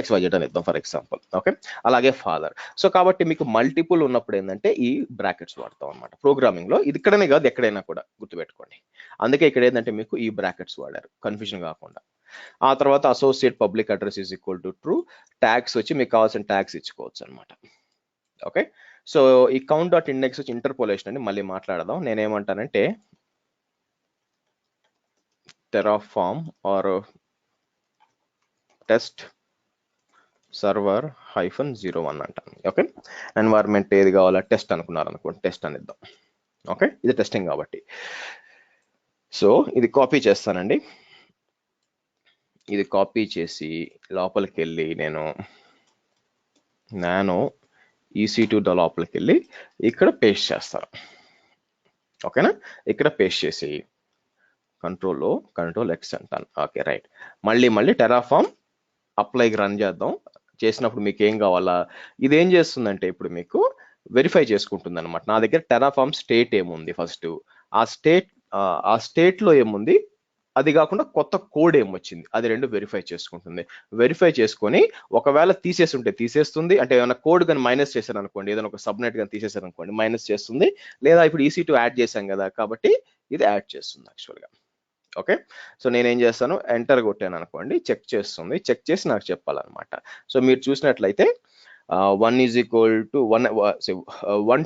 XYZ అని ఇద్దాం ఫర్ ఎగ్జాంపుల్. ఓకే, అలాగే ఫాదర్. సో కాబట్టి మీకు మల్టిపుల్ ఉన్నప్పుడు ఏంటంటే ఈ బ్రాకెట్స్ వాడతాం అనమాట. ప్రోగ్రామింగ్ లో ఇది ఇక్కడనే కాదు ఎక్కడైనా కూడా గుర్తుపెట్టుకోండి. అందుకే ఇక్కడ ఏంటంటే మీకు ఈ బ్రాకెట్స్ వాడారు కన్ఫ్యూజన్ కాకుండా. ఆ తర్వాత associate public address is equal to true, tags వచ్చి మీకు కావాల్సిన ట్యాగ్స్ ఇచ్చుకోవచ్చు అనమాట. ఓకే, సో ఈ కౌంట్ డాట్ ఇండెక్స్ వచ్చి ఇంటర్పోలేషన్ అని మళ్ళీ మాట్లాడదాం. నేనేమంటానంటే టెరాఫార్మ్ ఆర్ టెస్ట్ సర్వర్ -01 అంటాను. ఓకే, ఎన్వైర్న్మెంట్ ఏది కావాలా టెస్ట్ అనుకున్నారు అనుకోండి, టెస్ట్ అని ఇద్దాం. ఓకే, ఇది టెస్టింగ్ కాబట్టి. సో ఇది కాపీ చేస్తానండి. ఇది కాపీ చేసి లోపలికి వెళ్ళి నేను EC2 లోపలికి వెళ్ళి ఇక్కడ పేస్ట్ చేస్తాను. ఓకేనా, ఇక్కడ పేస్ట్ చేసి కంట్రోల్ X అంటాను. ఓకే రైట్, మళ్ళీ టెరాఫార్మ్ అప్లైకి రన్ చేద్దాం. చేసినప్పుడు మీకు ఏం కావాలా, ఇది ఏం చేస్తుందంటే ఇప్పుడు మీకు వెరిఫై చేసుకుంటుంది అనమాట. నా దగ్గర టెరాఫార్మ్ స్టేట్ ఏముంది, ఫస్ట్ ఆ స్టేట్ లో ఏముంది, అది కాకుండా కొత్త కోడ్ ఏమొచ్చింది, అది రెండు వెరిఫై చేసుకుంటుంది. వెరిఫై చేసుకొని ఒకవేళ తీసేసి ఉంటే తీసేస్తుంది, అంటే ఏమైనా కోడ్ కానీ మైనస్ చేశారు అనుకోండి, ఏదైనా ఒక సబ్నెట్ కానీ తీసేశారు అనుకోండి మైనస్ చేస్తుంది, లేదా ఇప్పుడు EC2 యాడ్ చేశాం కదా కాబట్టి ఇది యాడ్ చేస్తుంది యాక్చువల్గా. ఓకే, సో నేనేం చేస్తాను, ఎంటర్ కొట్టాను అనుకోండి, చెక్ చేస్తుంది, చెక్ చేసి నాకు చెప్పాలన్నమాట. సో మీరు చూసినట్లయితే 1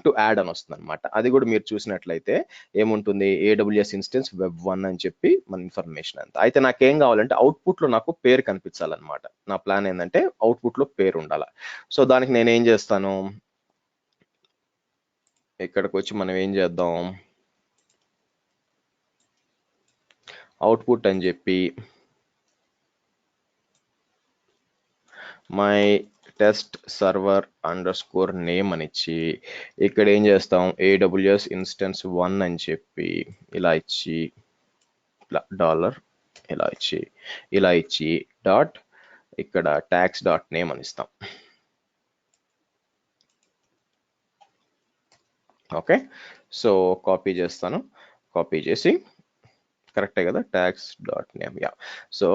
to యాడ్ అని వస్తుంది అనమాట. అది కూడా మీరు చూసినట్లయితే ఏముంటుంది, AWS ఇన్స్టెన్స్ web1 అని చెప్పి మన ఇన్ఫర్మేషన్ అంతా. అయితే నాకేం కావాలంటే అవుట్పుట్ లో నాకు పేరు కనిపించాలన్నమాట. నా ప్లాన్ ఏంటంటే అవుట్పుట్ లో పేరు ఉండాలి. సో దానికి నేను ఏం చేస్తాను, ఇక్కడికి వచ్చి మనం ఏం చేద్దాం, అవుట్పుట్ అని చెప్పి మై టెస్ట్ సర్వర్ _నేమ్ అని ఇచ్చి ఇక్కడ ఏం చేస్తాం, AWS ఇన్స్టెన్స్ 1 అని చెప్పి ఇలా ఇచ్చి డాలర్ ఇలా ఇచ్చి డాట్ ఇక్కడ ట్యాగ్స్ డాట్ నేమ్ అని ఇస్తాం. ఓకే, సో కాపీ చేస్తాను, కాపీ చేసి కరెక్టే కదా tags dot name. Yeah, so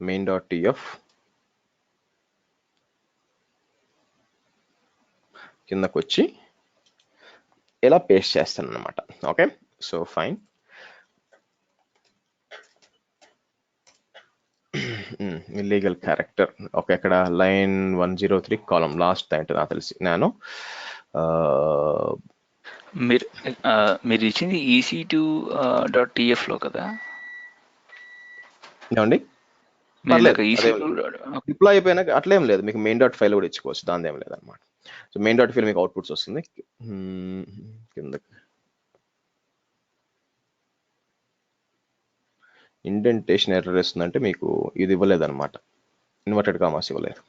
main.tf కిందకు వచ్చి ఇలా పేస్ట్ చేస్తాను అనమాట. Okay, so fine. Illegal character. Okay, అక్కడ లైన్ 103 కాలం లాస్ట్ అంటే నాకు తెలిసి మీరు ఇచ్చింది EC2.tf లో కదా ఏమండి, డిప్లాయ్ అయిపోయినాక అట్లేం లేదు, మీకు main.file కూడా ఇచ్చుకోవచ్చు, దాని ఏం లేదు అనమాట. సో main.file మీకు అవుట్పుట్స్ వస్తుంది. కిందకి ఇండెంటేషన్ ఎర్రర్ వస్తుందంటే మీకు ఇది ఇవ్వలేదు అనమాట, ఇన్వర్టెడ్ కామాస్ ఇవ్వలేదు.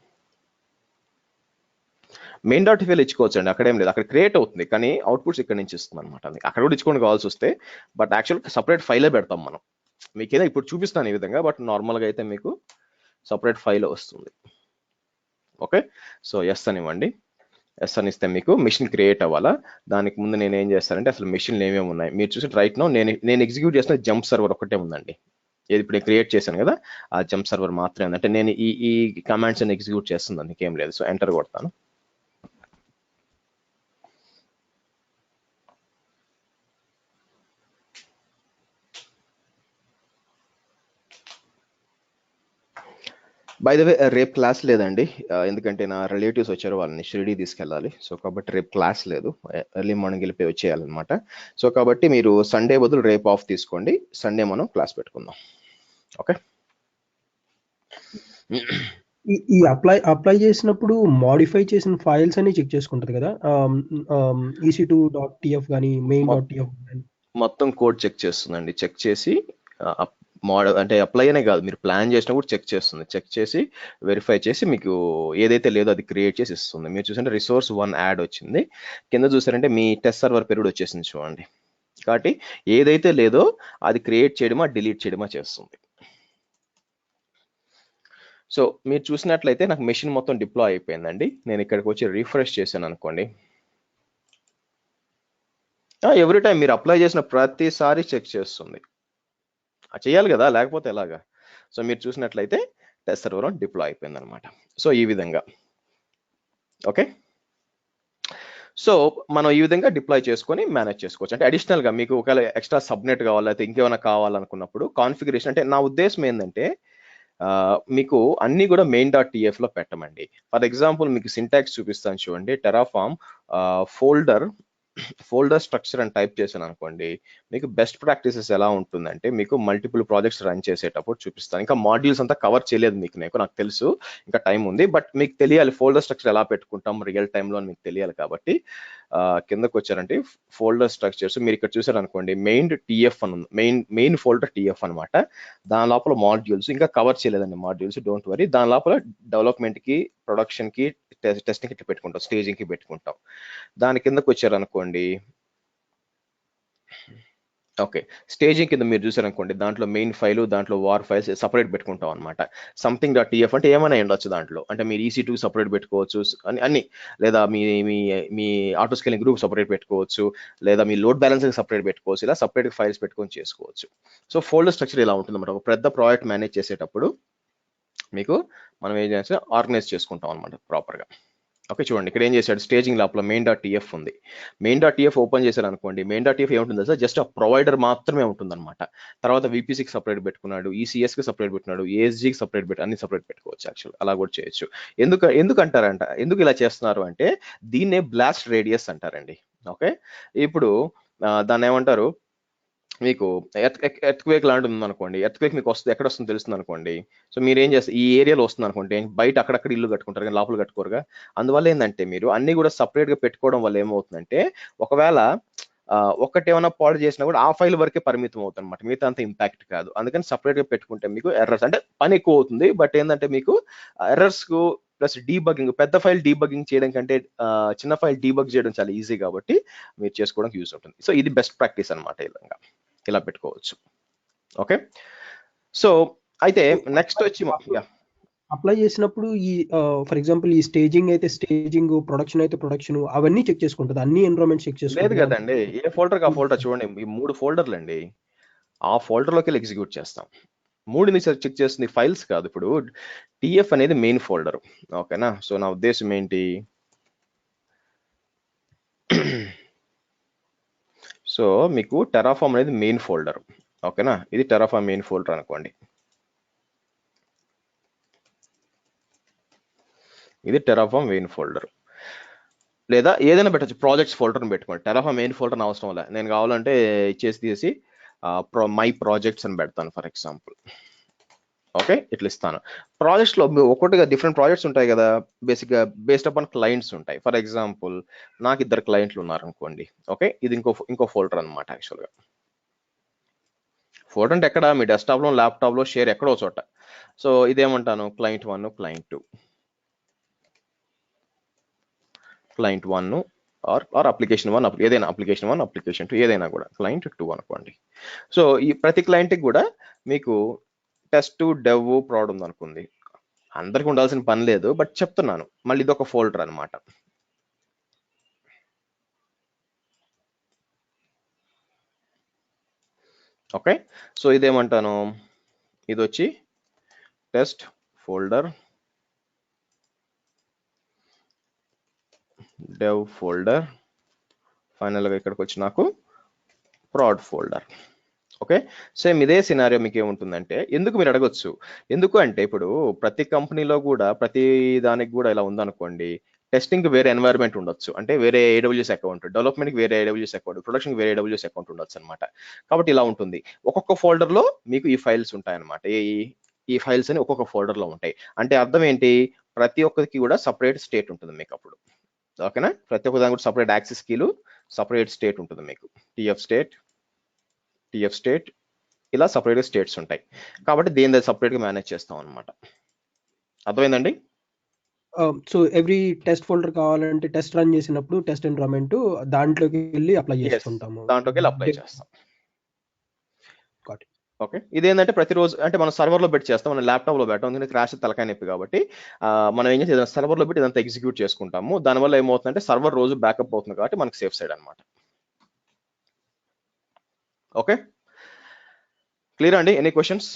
main.file ఇచ్చుకోవచ్చు అండి, అక్కడేం లేదు, అక్కడ క్రియేట్ అవుతుంది కానీ అవుట్పుట్స్ ఇక్కడ నుంచి ఇస్తుంది అనమాట. అక్కడ కూడా ఇచ్చుకొని కావాల్సి వస్తే, బట్ యాక్చువల్ సపరేట్ ఫైలే పెడతాం మనం. మీకేదో ఇప్పుడు చూపిస్తాను ఈ విధంగా, బట్ నార్మల్గా అయితే మీకు సపరేట్ ఫైల్ వస్తుంది. ఓకే, సో ఎస్ అని ఇవ్వండి. ఎస్ అని ఇస్తే మీకు మిషన్ క్రియేట్ అవ్వాలా. దానికి ముందు నేను ఏం చేస్తానంటే అసలు మిషన్లు ఏమేమి ఉన్నాయి మీరు చూసి రైట్ నో నేను ఎగ్జిక్యూట్ చేసిన జంప్ సర్వర్ ఒకటే ఉందండి. ఏది ఇప్పుడు నేను క్రియేట్ చేశాను కదా ఆ జంప్ సర్వర్ మాత్రమే ఉంది. అంటే నేను ఈ కమాండ్స్ అని ఎగ్జిక్యూట్ చేస్తుంది, నీకేం లేదు. సో ఎంటర్ కొడతాను. బై ద వే రేపు క్లాస్ లేదండి, ఎందుకంటే నా రిలేటివ్స్ వచ్చారు, వాళ్ళని షిరిడి తీసుకెళ్ళాలి. సో కాబట్టి రేపు క్లాస్ లేదు, ఎర్లీ మార్నింగ్ వెళ్ళిపోయి వచ్చేయాలన్నమాట. సో కాబట్టి మీరు సండే బదులు రేపు ఆఫ్ తీసుకోండి, సండే మనం క్లాస్ పెట్టుకుందాం. ఓకే, ఈ అప్లై చేసినప్పుడు మాడిఫై చేసిన ఫైల్స్ అన్ని చెక్ చేసుకుంటది కదా, EC2.tf కానీ main.tf మొత్తం కోడ్ చెక్ చేస్తుందండి. చెక్ చేసి అంటే అప్లై అనే కాదు, మీరు ప్లాన్ చేసినప్పుడు చెక్ చేస్తుంది. చెక్ చేసి వెరిఫై చేసి మీకు ఏదైతే లేదో అది క్రియేట్ చేసి ఇస్తుంది. మీరు చూసంటే రిసోర్స్ 1 యాడ్ వచ్చింది, కింద చూసారంటే మీ టెస్ట్ సర్వర్ పీరియడ్ వచ్చేసింది చూడండి. కాబట్టి ఏదైతే లేదో అది క్రియేట్ చేయడమా డిలీట్ చేయడమా చేస్తుంది. సో మీరు చూసినట్లయితే నాకు మెషిన్ మొత్తం డిప్లాయ్ అయిపోయిందండి. నేను ఇక్కడికి వచ్చి రిఫ్రెష్ చేశాను అనుకోండి, ఎవ్రీ టైం మీరు అప్లై చేసిన ప్రతిసారి చెక్ చేస్తుంది. చేయాలి కదా, లేకపోతే ఎలాగా. సో మీరు చూసినట్లయితే టెస్ట్ సర్వర్ డిప్లాయ్ అయిపోయింది అనమాట. సో ఈ విధంగా ఓకే. సో మనం ఈ విధంగా డిప్లాయ్ చేసుకొని మేనేజ్ చేసుకోవచ్చు. అంటే అడిషనల్ గా మీకు ఒకవేళ ఎక్స్ట్రా సబ్నెట్ కావాలి అయితే ఇంకేమైనా కావాలనుకున్నప్పుడు కాన్ఫిగరేషన్, అంటే నా ఉద్దేశం ఏంటంటే మీకు అన్ని కూడా main.tf లో పెట్టమండి. ఫర్ ఎగ్జాంపుల్ మీకు సింటాక్స్ చూపిస్తాను చూడండి. టెరాఫార్మ్ ఫోల్డర్ స్ట్రక్చర్ అని టైప్ చేశాను అనుకోండి, మీకు బెస్ట్ ప్రాక్టీసెస్ ఎలా ఉంటుందంటే మీకు మల్టిపుల్ ప్రాజెక్ట్స్ రన్ చేసేటప్పుడు చూపిస్తాను. ఇంకా మాడ్యూల్స్ అంతా కవర్ చేయలేదు మీకు నాకు తెలుసు, ఇంకా టైం ఉంది. బట్ మీకు తెలియాలి ఫోల్డర్ స్ట్రక్చర్ ఎలా పెట్టుకుంటాం రియల్ టైంలో అని మీకు తెలియాలి. కాబట్టి కిందకు వచ్చారంటే ఫోల్డర్ స్ట్రక్చర్స్ మీరు ఇక్కడ చూసారు అనుకోండి, టీఎఫ్ అని ఉంది, మెయిన్ ఫోల్డర్ టీఎఫ్ అనమాట. దాని లోపల మాడ్యూల్స్ ఇంకా కవర్ చేయలేదండి మాడ్యూల్స్, డోంట్ వరీ. దాని లోపల డెవలప్మెంట్ కి, ప్రొడక్షన్ కి, టెస్టింగ్ కి పెట్టుకుంటాం, స్టేజింగ్ కి పెట్టుకుంటాం. దాని కిందకు వచ్చారు అనుకోండి, ఓకే, స్టేజింగ్ కింద మీరు చూసారనుకోండి, దాంట్లో మెయిన్ ఫైల్, దాంట్లో వార్ ఫైల్స్ సపరేట్ పెట్టుకుంటాం అనమాట. సంథింగ్ డాట్ టీఎఫ్ అంటే ఏమైనా ఉండొచ్చు దాంట్లో, అంటే మీరు EC2 సపరేట్ పెట్టుకోవచ్చు అన్ని, లేదా మీ మీ మీ ఆటో స్కేలింగ్ గ్రూప్ సపరేట్ పెట్టుకోవచ్చు, లేదా మీ లోడ్ బ్యాలెన్సింగ్ సపరేట్ పెట్టుకోవచ్చు, ఇలా సపరేట్ ఫైల్స్ పెట్టుకొని చేసుకోవచ్చు. సో ఫోల్డర్ స్ట్రక్చర్ ఇలా ఉంటుంది అనమాట. ఒక పెద్ద ప్రాజెక్ట్ మేనేజ్ చేసేటప్పుడు మీకు మనం ఏం చేస్తే ఆర్గనైజ్ చేసుకుంటాం అనమాట ప్రాపర్గా. ఓకే, చూడండి ఇక్కడ ఏం చేశాడు, స్టేజింగ్ లోపల main.tf ఉంది. main.tf ఓపెన్ చేశారు అనుకోండి, main.tf ఏముంటుంది సార్, జస్ట్ ఆ ప్రొవైడర్ మాత్రమే ఉంటుంది అనమాట. తర్వాత VPCకి సపరేట్ పెట్టుకున్నాడు, ECSకి సపరేట్ పెట్టుకున్నాడు, ASGకి సపరేట్ అన్ని సపరేట్ పెట్టుకోవచ్చు. యాక్చువల్ అలా కూడా చేయొచ్చు. ఎందుకు ఇలా చేస్తున్నారు అంటే దీన్నే బ్లాస్ట్ రేడియస్ అంటారండి. ఓకే, ఇప్పుడు దాన్ని ఏమంటారు, మీకు ఎర్త్క్వేక్ లాంటి ఉంది అనుకోండి, ఎర్త్క్వేక్ మీకు వస్తుంది, ఎక్కడ వస్తుంది తెలుస్తుంది అనుకోండి. సో మీరు ఏం చేస్తారు, ఈ ఏరియాలో వస్తుంది అనుకోండి, బయట అక్కడక్కడ ఇల్లు కట్టుకుంటారు కానీ లోపల కట్టుకోరుగా. అందువల్ల ఏంటంటే మీరు అన్ని కూడా సపరేట్ గా పెట్టుకోవడం వల్ల ఏమవుతుందంటే, ఒకవేళ ఒకటి ఏమైనా పాడు చేసినా కూడా ఆ ఫైల్ వరకే పరిమితం అవుతుంది అనమాట, మిగతా అంత ఇంపాక్ట్ కాదు. అందుకని సపరేట్ గా పెట్టుకుంటే మీకు ఎర్రర్స్, అంటే పని ఎక్కువ అవుతుంది, బట్ ఏంటంటే మీకు ఎర్రర్స్ కు ప్లస్ డీబగ్గింగ్, పెద్ద ఫైల్ డీబగ్గింగ్ చేయడం కంటే చిన్న ఫైల్ డీబగ్ చేయడం చాలా ఈజీ, కాబట్టి మీరు చేసుకోవడానికి యూజ్ ఉంటుంది. సో ఇది బెస్ట్ ప్రాక్టీస్ అనమాట, ఇలా పెట్టుకోవచ్చు. ఓకే, సో అయితే నెక్స్ట్ వచ్చి అప్లై చేసినప్పుడు ఈ ఫర్ ఎగ్జాంపుల్ ఈ స్టేజింగ్ అయితే స్టేజింగ్, ప్రొడక్షన్ అయితే ప్రొడక్షన్, అవన్నీ చెక్ చేసుకుంటుంది, అన్ని ఎన్విరాన్మెంట్స్ చెక్ లేదు చేసుకుంటుంది. కదండి, ఏ ఫోల్డర్ ఆ ఫోల్డర్ చూడండి, ఈ 3 ఫోల్డర్లు అండి, ఆ ఫోల్డర్ లోకి ఎగ్జిక్యూట్ చేస్తాం. 3ని చెక్ చేస్తుంది, ఫైల్స్ కాదు. ఇప్పుడు టిఎఫ్ అనేది మెయిన్ ఫోల్డర్, ఓకేనా. సో నా ఉద్దేశం ఏంటి, సో మీకు టెరాఫార్మ్ అనేది మెయిన్ ఫోల్డర్, ఓకేనా. ఇది టెరాఫార్మ్ మెయిన్ ఫోల్డర్ అనుకోండి, ఇది టెరాఫార్మ్ మెయిన్ ఫోల్డర్, లేదా ఏదైనా పెట్టచ్చు, ప్రాజెక్ట్స్ ఫోల్డర్ని పెట్టుకోండి. టెరాఫార్మ్ మెయిన్ ఫోల్డర్ అవసరం లే, నేను కావాలంటే తీసి మై ప్రాజెక్ట్స్ అని పెడతాను ఫర్ ఎగ్జాంపుల్. ఓకే, ఇట్లా ఇస్తాను. ప్రాజెక్ట్స్ లో ఒక్కొక్కటిగా డిఫరెంట్ ప్రాజెక్ట్స్ ఉంటాయి కదా, బేసిక్గా బేస్డ్ అపాన్ క్లయింట్స్ ఉంటాయి. ఫర్ ఎగ్జాంపుల్ నాకు 2 క్లయింట్లు ఉన్నారు అనుకోండి. ఓకే, ఇది ఇంకో ఫోల్డర్ అనమాట. యాక్చువల్గా ఫోల్డర్ అంటే ఎక్కడ, మీ డెస్క్టాప్ లో, ల్యాప్టాప్ లో, షేర్ ఎక్కడో చోట. సో ఇదేమంటాను, client 1, client 2, client 1 or application 1, ఏదైనా అప్లికేషన్ 1, అప్లికేషన్ 2, ఏదైనా కూడా క్లయింట్ 2 అనుకోండి. సో ఈ ప్రతి క్లయింట్కి కూడా మీకు టెస్ట్, డెవ్, ప్రాడ్ ఉంది అనుకుంది. అందరికి ఉండాల్సిన పని లేదు, బట్ చెప్తున్నాను. మళ్ళీ ఇదొక ఫోల్డర్ అనమాట. ఓకే, సో ఇదేమంటాను, ఇది వచ్చి టెస్ట్ ఫోల్డర్, డెవ్ ఫోల్డర్, ఫైనల్గా ఇక్కడికి వచ్చి నాకు ప్రాడ్ ఫోల్డర్. ఓకే, సేమ్ ఇదే సినారియో మీకు ఏముంటుందంటే, ఎందుకు మీరు అడగొచ్చు, ఎందుకు అంటే ఇప్పుడు ప్రతి కంపెనీలో కూడా ప్రతి దానికి కూడా ఇలా ఉందనుకోండి, టెస్టింగ్ వేరే ఎన్వైర్న్మెంట్ ఉండొచ్చు, అంటే వేరే AWS అకౌంట్, డెవలప్మెంట్కి వేరే AWS అకౌంట్, ప్రొడక్షన్కి వేరే AWS అకౌంట్ ఉండొచ్చు అనమాట. కాబట్టి ఇలా ఉంటుంది, ఒక్కొక్క ఫోల్డర్లో మీకు ఈ ఫైల్స్ ఉంటాయన్నమాట. ఈ ఫైల్స్ అని ఒక్కొక్క ఫోల్డర్లో ఉంటాయి. అంటే అర్థం ఏంటి, ప్రతి ఒక్కరికి కూడా సపరేట్ స్టేట్ ఉంటుంది మీకు అప్పుడు. ఓకేనా, ప్రతి ఒక్క దానికి కూడా సపరేట్ యాక్సెస్ కీలు, సపరేట్ స్టేట్ ఉంటుంది మీకు, టిఎఫ్ స్టేట్, ఇలా సపరేట్ స్టేట్స్ ఉంటాయి. కాబట్టి దేని సపరేట్ గా మేనేజ్ చేస్తాం అనమాట. అర్థమైందండి? సో ఎవ్రీ టెస్ట్ ఫోల్డర్ కావాలంటే టెస్ట్ రన్ చేసినప్పుడు టెస్ట్ ఎన్విరాన్మెంట్ దాంట్లోకి వెళ్ళి అప్లై చేసుకుంటాము, దాంట్లోకి వెళ్ళి అప్లై చేస్తాం. Got it. ఓకే, ఇదేంటంటే ప్రతిరోజు అంటే మనం సర్వర్ లో పెట్టి చేస్తాం, మనం ల్యాప్టాప్ లో పెట్టాం, ఎందుకంటే క్రాష్ తలకాయ నొప్పి. కాబట్టి మనం ఏం చేసి సర్వర్ లో పెట్టి ఇదంతా ఎగ్జిక్యూట్ చేసుకుంటాము. దానివల్ల ఏమవుతుందంటే సర్వర్ రోజు బ్యాకప్ అవుతుంది, కాబట్టి మనకి సేఫ్ సైడ్ అనమాట. ఓకే, క్లియర్ అండి? Any questions?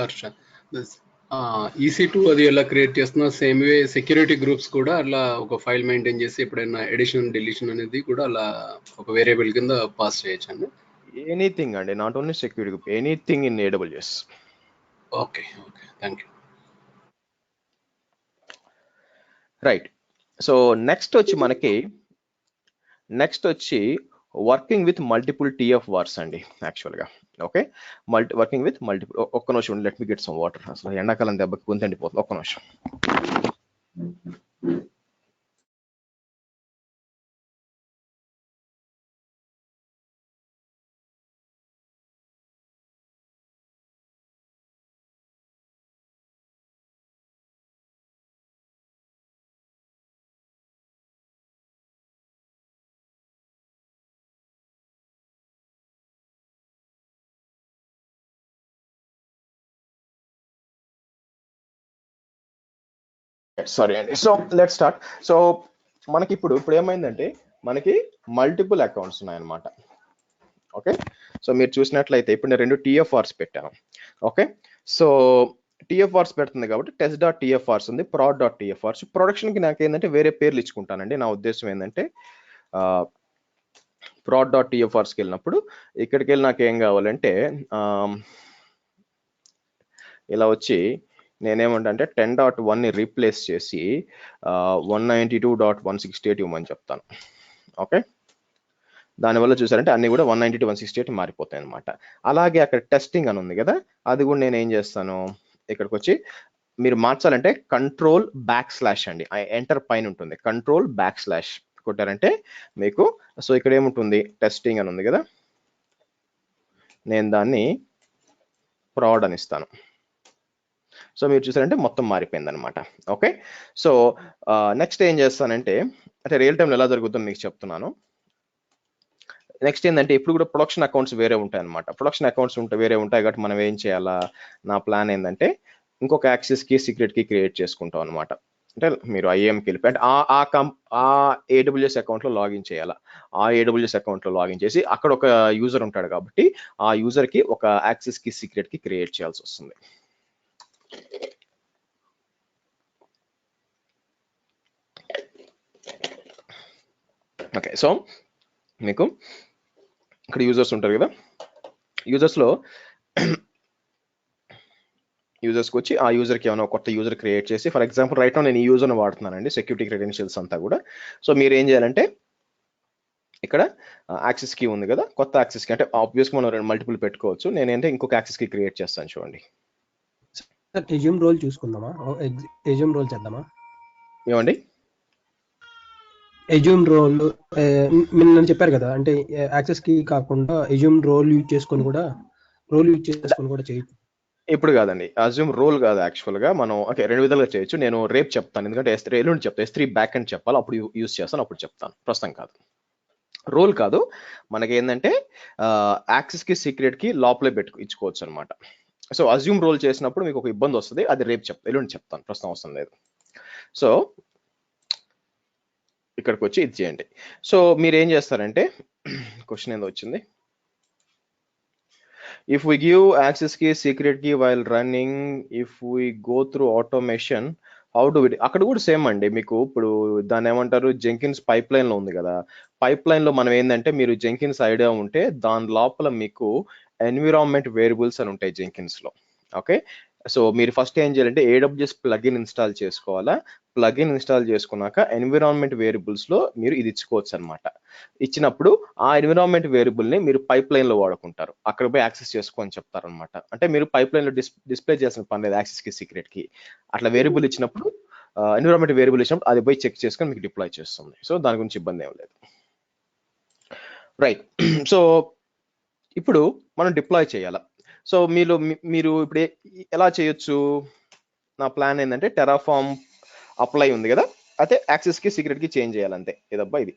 హర్ష EC2 అది ఎలా క్రియేట్ చేస్తున్నా సేమ్ వే సెక్యూరిటీ గ్రూప్స్ కూడా అలా ఒక ఫైల్ మెయింటైన్ చేసి ఎప్పుడైనా ఎడిషన్ డిలీషన్ అనేది కూడా అలా ఒక వేరియబుల్ కింద పాస్ చేయొచ్చు అండి. ఎనీథింగ్ అండి, not only security group, anything in AWS. Okay thank you. Right. So next వచ్చి వర్కింగ్ విత్ మల్టిపుల్ TF-VARs అండి యాక్చువల్గా. Okay, working with multiple. ఒక్క నిమిషం, let me get some water. అసలు ఎండాకాలం దెబ్బకి గొంతండిపోతుంది. ఒక్క నిమిషం. సారీ అండి. So let start. సో మనకి ఇప్పుడు ఏమైందంటే మనకి మల్టిపుల్ అకౌంట్స్ ఉన్నాయన్నమాట. ఓకే, సో మీరు చూసినట్లయితే ఇప్పుడు నేను 2 TF-VARs పెట్టాను. ఓకే, సో TF-VARs పెడుతుంది కాబట్టి test.tf-vars ఉంది, prod.tf-vars. ప్రొడక్షన్కి నాకు ఏంటంటే వేరే పేర్లు ఇచ్చుకుంటానండి. నా ఉద్దేశం ఏంటంటే prod.tf-varsకి వెళ్ళినప్పుడు ఇక్కడికి వెళ్ళి నాకు ఏం కావాలంటే ఇలా వచ్చి నేనేమంటే 10.1ని రీప్లేస్ చేసి 192.168 ఇవ్వమని చెప్తాను. ఓకే, దానివల్ల చూసారంటే అన్ని కూడా 192.168 మారిపోతాయి అనమాట. అలాగే అక్కడ టెస్టింగ్ అని ఉంది కదా, అది కూడా నేను ఏం చేస్తాను, ఇక్కడికి వచ్చి మీరు మార్చాలంటే Ctrl// అండి, ఎంటర్ పైన ఉంటుంది, Ctrl// కొట్టారంటే మీకు సో ఇక్కడ ఏముంటుంది, టెస్టింగ్ అని ఉంది కదా, నేను దాన్ని ప్రాడ్ అని ఇస్తాను. సో మీరు చూసారంటే మొత్తం మారిపోయింది అనమాట. ఓకే, సో నెక్స్ట్ ఏం చేస్తానంటే అంటే రియల్ టైంలో ఎలా జరుగుతుందో మీకు చెప్తున్నాను. నెక్స్ట్ ఏంటంటే ఇప్పుడు కూడా ప్రొడక్షన్ అకౌంట్స్ వేరే ఉంటాయి అనమాట. ప్రొడక్షన్ అకౌంట్స్ వేరే ఉంటాయి కాబట్టి మనం ఏం చేయాలా, నా ప్లాన్ ఏంటంటే ఇంకొక యాక్సెస్కి సీక్రెట్కి క్రియేట్ చేసుకుంటాం అనమాట. అంటే మీరు IAMకి వెళ్ళిపోయి అంటే ఆ AWS అకౌంట్లో లాగిన్ చేయాలా. ఆ AWS అకౌంట్లో లాగిన్ చేసి అక్కడ ఒక యూజర్ ఉంటాడు కాబట్టి ఆ యూజర్కి ఒక యాక్సెస్కి సీక్రెట్కి క్రియేట్ చేయాల్సి వస్తుంది. ఓకే, సో మీకు ఇక్కడ యూజర్స్ ఉంటారు కదా, యూజర్స్కి వచ్చి ఆ యూజర్కి ఏమైనా కొత్త యూజర్ క్రియేట్ చేసి, ఫర్ ఎగ్జాంపుల్ రైట్ నౌ నేను ఈ యూజర్ని వాడుతున్నానండి, సెక్యూరిటీ క్రెడెన్షియల్స్ అంతా కూడా. సో మీరు ఏం చేయాలంటే ఇక్కడ యాక్సెస్ కీ ఉంది కదా, కొత్త యాక్సెస్ కీ అంటే ఆబ్వియస్గా మనం మల్టిపుల్ పెట్టుకోవచ్చు. నేనంటే ఇంకొక యాక్సెస్ కీ క్రియేట్ చేస్తాను చూడండి. ఎజ్యూమ్ రోల్ చూసుకుందామా, ఎజ్యూమ్ రోల్ చేద్దామా ఏమండి? ఎజ్యూమ్ రోల్ నన్ను చెప్పారు కదా, అంటే యాక్సెస్ కి కాకుండా ఎజ్యూమ్ రోల్ యూజ్ చేసుకొని కూడా చేయొచ్చు. ఇప్పుడు కాదండి, అజ్యూమ్ రోల్ కాదు యాక్చువల్గా. మనం ఓకే 2 విధాలుగా చేయొచ్చు. నేను రేపు చెప్తాను, ఎందుకంటే ఎల్లుండి చెప్తాను. S3 బ్యాక్ అండ్ చెప్పాలి, అప్పుడు యూజ్ చేస్తాను, అప్పుడు చెప్తాను. ప్రస్తుతం కాదు, రోల్ కాదు. మనకి ఏంటంటే యాక్సెస్కి సీక్రెట్కి లోపలే ఇచ్చుకోవచ్చు అనమాట. సో అజ్యూమ్ రోల్ చేసినప్పుడు మీకు ఒక ఇబ్బంది వస్తుంది, అది రేపు ఎల్లుండి చెప్తాను, ప్రస్తుతం అవసరం లేదు. సో ఇక్కడికి వచ్చి ఇది చేయండి. సో మీరు ఏం చేస్తారంటే క్వశ్చన్ ఏందో వచ్చింది, if we give access key secret key while running, if we go through automation, how do we, అక్కడ కూడా సేమ్ అండి. మీకు ఇప్పుడు దాన్ని ఏమంటారు, జెంకిన్స్ పైప్ లైన్ లో ఉంది కదా, పైప్ లైన్ లో మనం ఏంటంటే మీరు జెంకిన్స్ ఐడియా ఉంటే దాని లోపల మీకు ఎన్విరాన్మెంట్ వేరియబుల్స్ అని ఉంటాయి జెంకిన్స్ లో. ఓకే, సో మీరు ఫస్ట్ ఏం చేయాలంటే AWS ప్లగిన్ ఇన్స్టాల్ చేసుకోవాలా. ప్లగిన్ ఇన్స్టాల్ చేసుకున్నాక ఎన్విరాన్మెంట్ వేరియబుల్స్ లో మీరు ఇది ఇచ్చుకోవచ్చు అనమాట. ఇచ్చినప్పుడు ఆ ఎన్విరాన్మెంట్ వేరియబుల్ ని మీరు పైప్ లైన్ లో వాడుకుంటారు, అక్కడ పోయి యాక్సెస్ చేసుకోని చెప్తారు అనమాట. అంటే మీరు పైప్ లైన్ లో డిస్ప్లే చేసిన పని లేదు యాక్సెస్ కి సీక్రెట్ కి. అట్లా వేరియబుల్ ఇచ్చినప్పుడు ఎన్విరాన్మెంట్ వేరియబుల్ ఇచ్చినప్పుడు అది పోయి చెక్ చేసుకొని మీకు డిప్లాయ్ చేస్తుంది. సో దాని గురించి ఇబ్బంది ఏం లేదు. రైట్, సో ఇప్పుడు మనం డిప్లాయ్ చేయాలి. సో మీరు ఇప్పుడు ఎలా చేయొచ్చు, నా ప్లాన్ ఏంటంటే టెరాఫార్మ్ అప్లై ఉంది కదా, అయితే యాక్సెస్ కి సీక్రెట్ కి చేంజ్ చేయాలంతే. ఇదబ్బా ఇది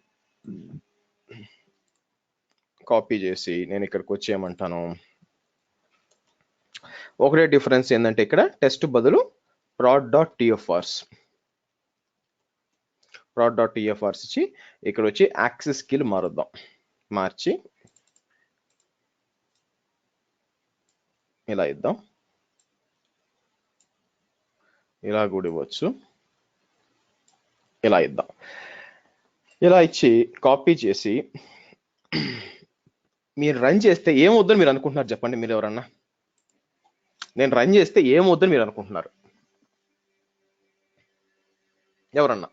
కాపీ చేసి నేను ఇక్కడికి వచ్చి ఏమంటాను, ఒకటే డిఫరెన్స్ ఏంటంటే ఇక్కడ టెస్ట్ బదులు prod.tf-vars ఇచ్చి ఇక్కడ వచ్చి యాక్సెస్ కీలు మారుద్దాం. మార్చి ఇలా ఇద్దాం. ఇలా కూడా ఇవ్వచ్చు, ఇలా ఇద్దాం. ఇలా ఇచ్చి కాపీ చేసి మీరు రన్ చేస్తే ఏమవుద్దని మీరు అనుకుంటున్నారు చెప్పండి మీరు ఎవరన్నా? నేను రన్ చేస్తే ఏమవుద్దని మీరు అనుకుంటున్నారు ఎవరన్నా?